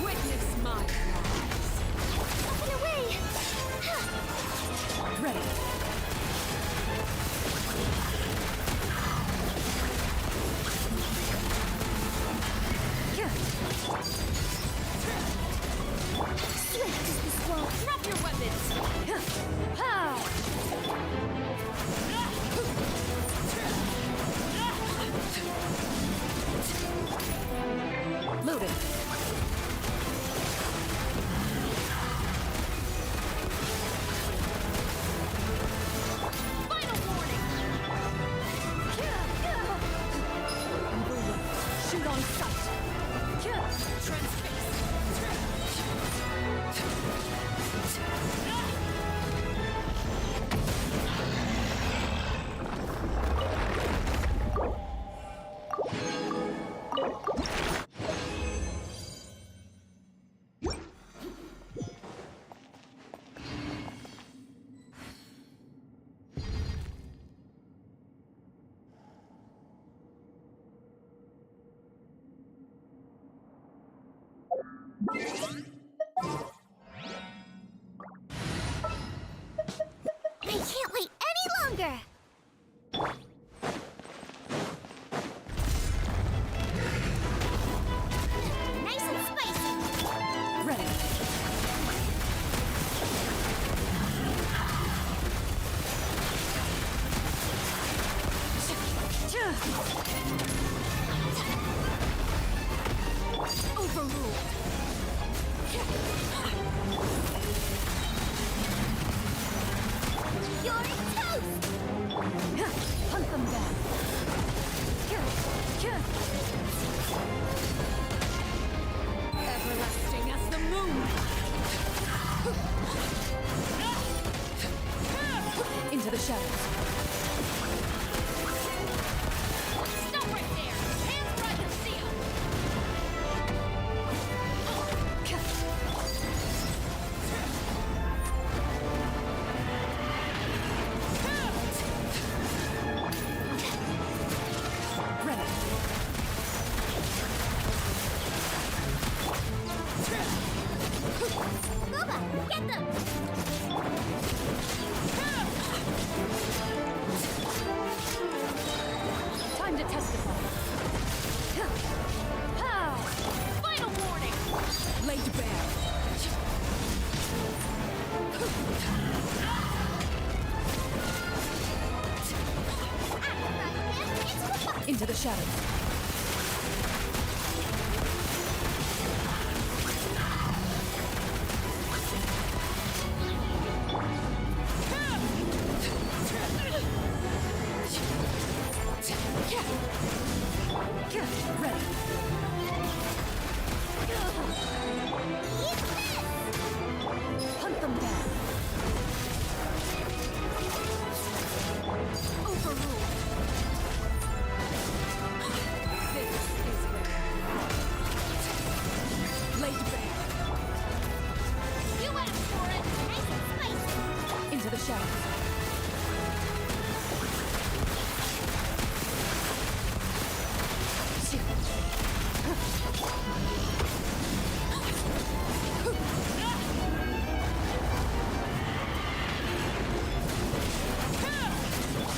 Witness my rise.
Up and away.
Ready.
Swift is this wall.
Drop your weapons. Ha! Loaded. Final warning. Shoot on sight. Transfixed.
I can't wait any longer. Nice and spicy.
Ready. Overruled.
You're toast.
Hunt them down. Everlasting as the moon. Into the shadows. Stop right
Into the shadows. Ready. Hunt them down. Overrule. This is where. Laid bare.
You asked for it. Nice and spicy.
Into the shadows.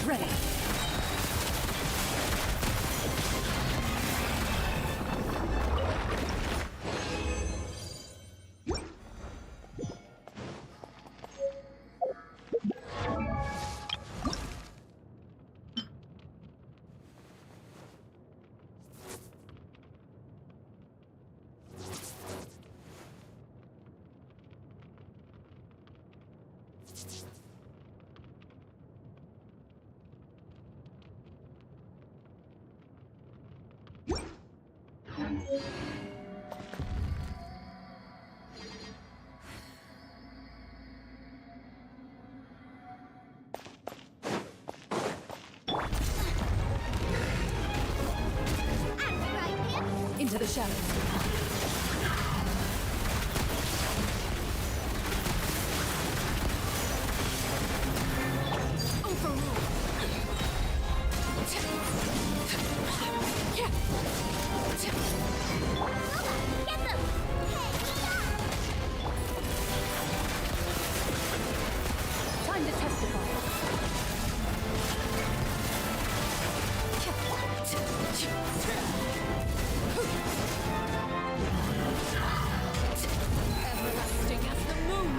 Ready. Into the shadows. Overrule.
Get them!
Time to testify.
Everlasting as the moon.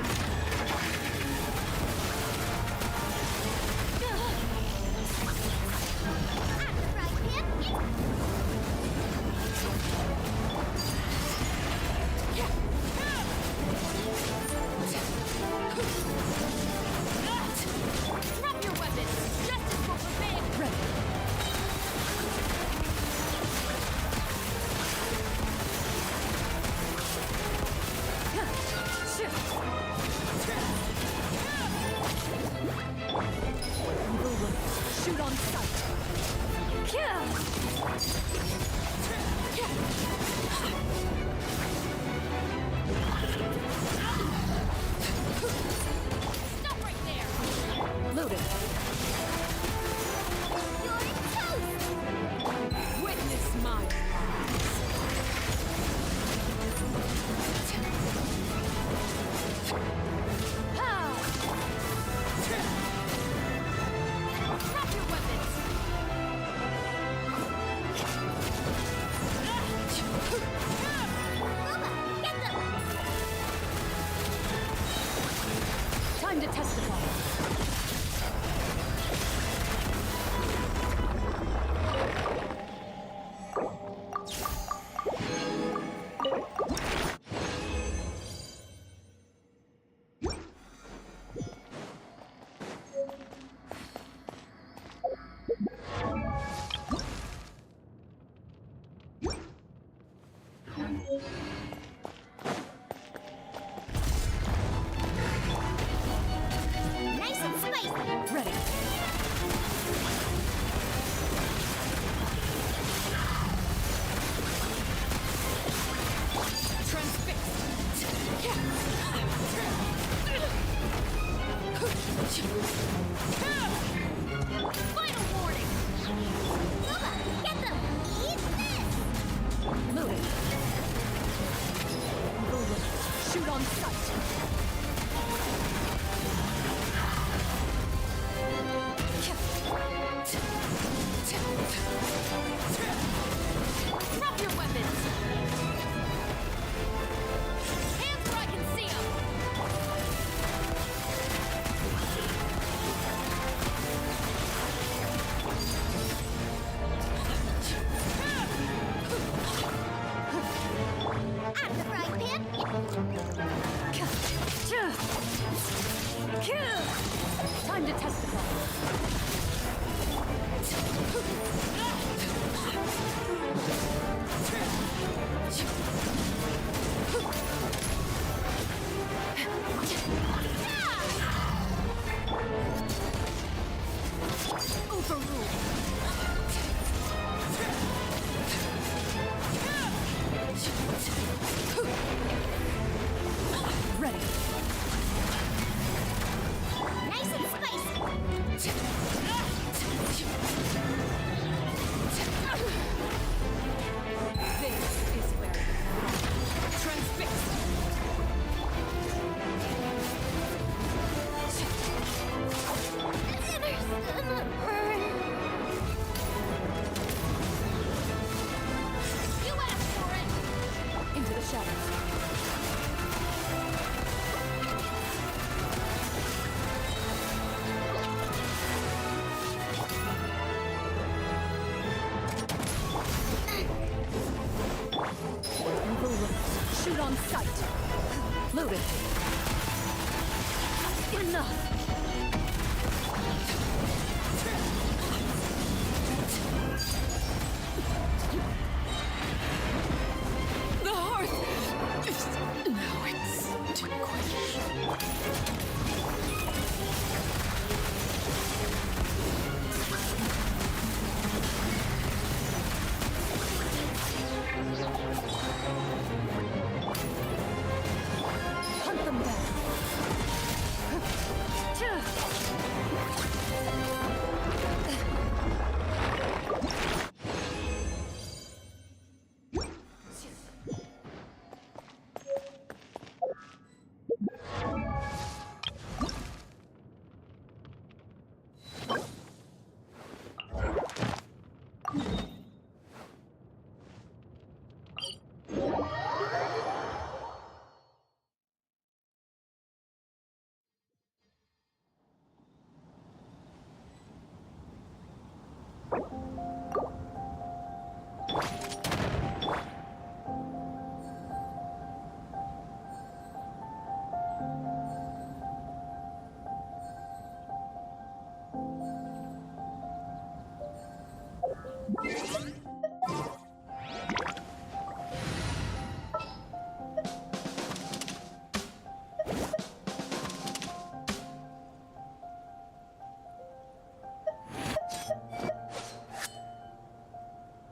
Drop your weapons! Justice will prevail!
Ready. Shoot on sight.
Stop right there!
Loaded.
You're toast!
Witness my
Drop your weapons! Get them!
Time to testify.
Nice and spicy!
Ready.
Final warning!
Shoot on sight. Loaded. Enough. The hearth. No, it's too quick. Hunt them down.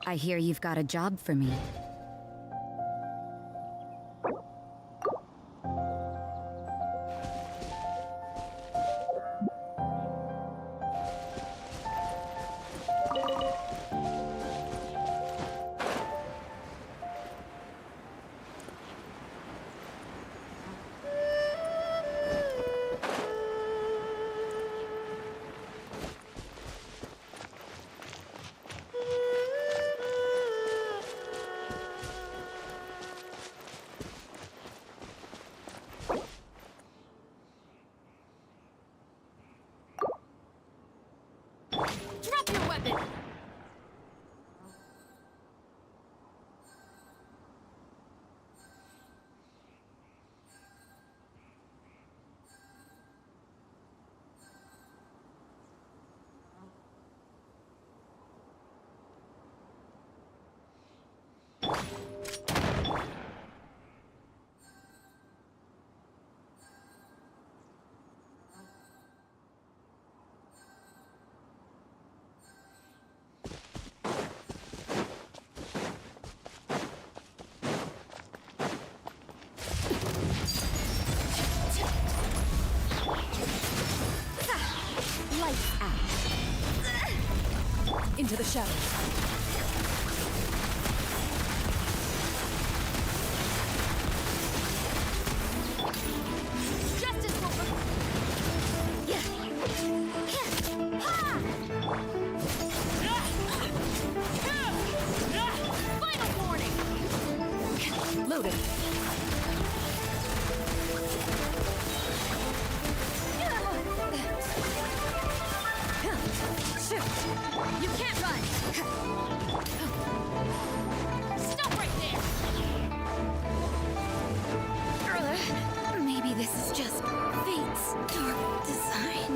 I hear you've got a job for me.
Drop your weapon! Lights out. Into the shadows. Justice will... Yeah. Final warning. Loaded. You can't run! Stop right there! Maybe this is just fate's dark design.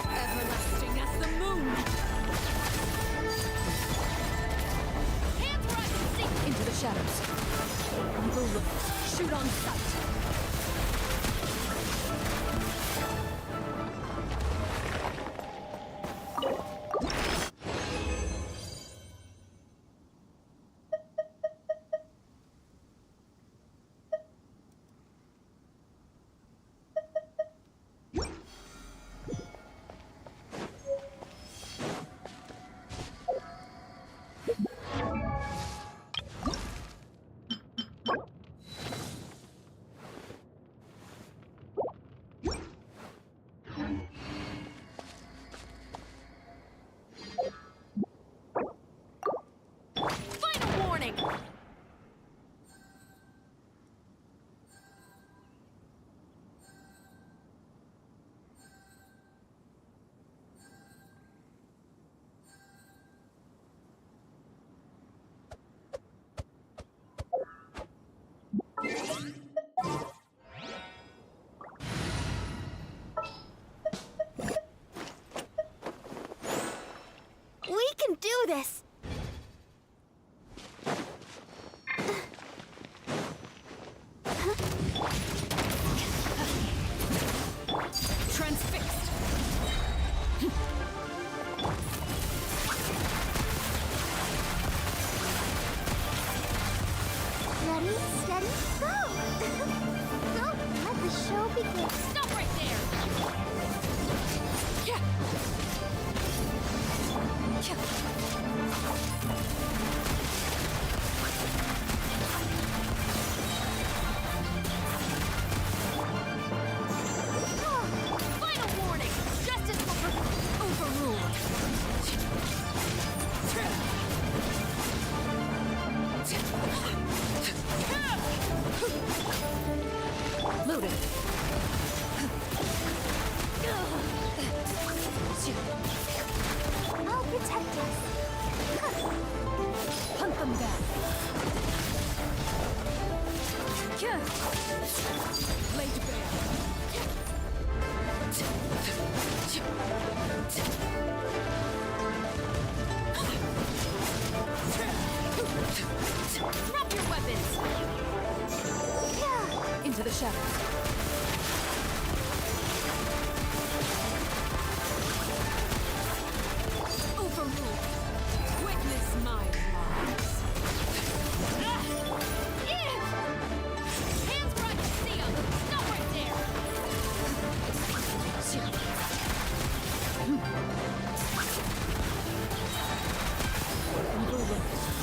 Everlasting as the moon! Into the shadows. Shoot on sight.
this!
Transfixed.
Ready, steady, go! Go, let the show begin.
Stop right there. Yeah. Final warning. Justice will be overruled.
Loaded.
I'll protect us.
Hunt them down. Laid bare.
Drop your weapons.
Into the shadows.
Overruled. Witness my rise. Hands where I can see them. Stop right there.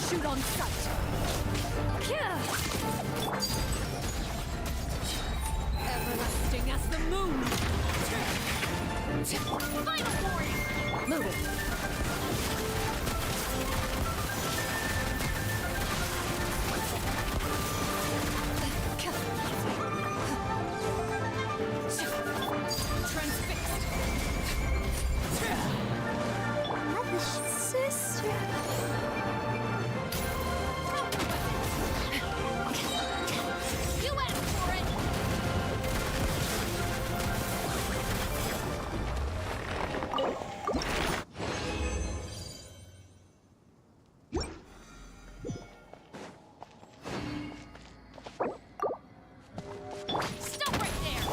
Shoot on sight.
Everlasting as the moon. Final warning.
Loaded.
Transfixed.
Sister.
You went for it. Stop right there.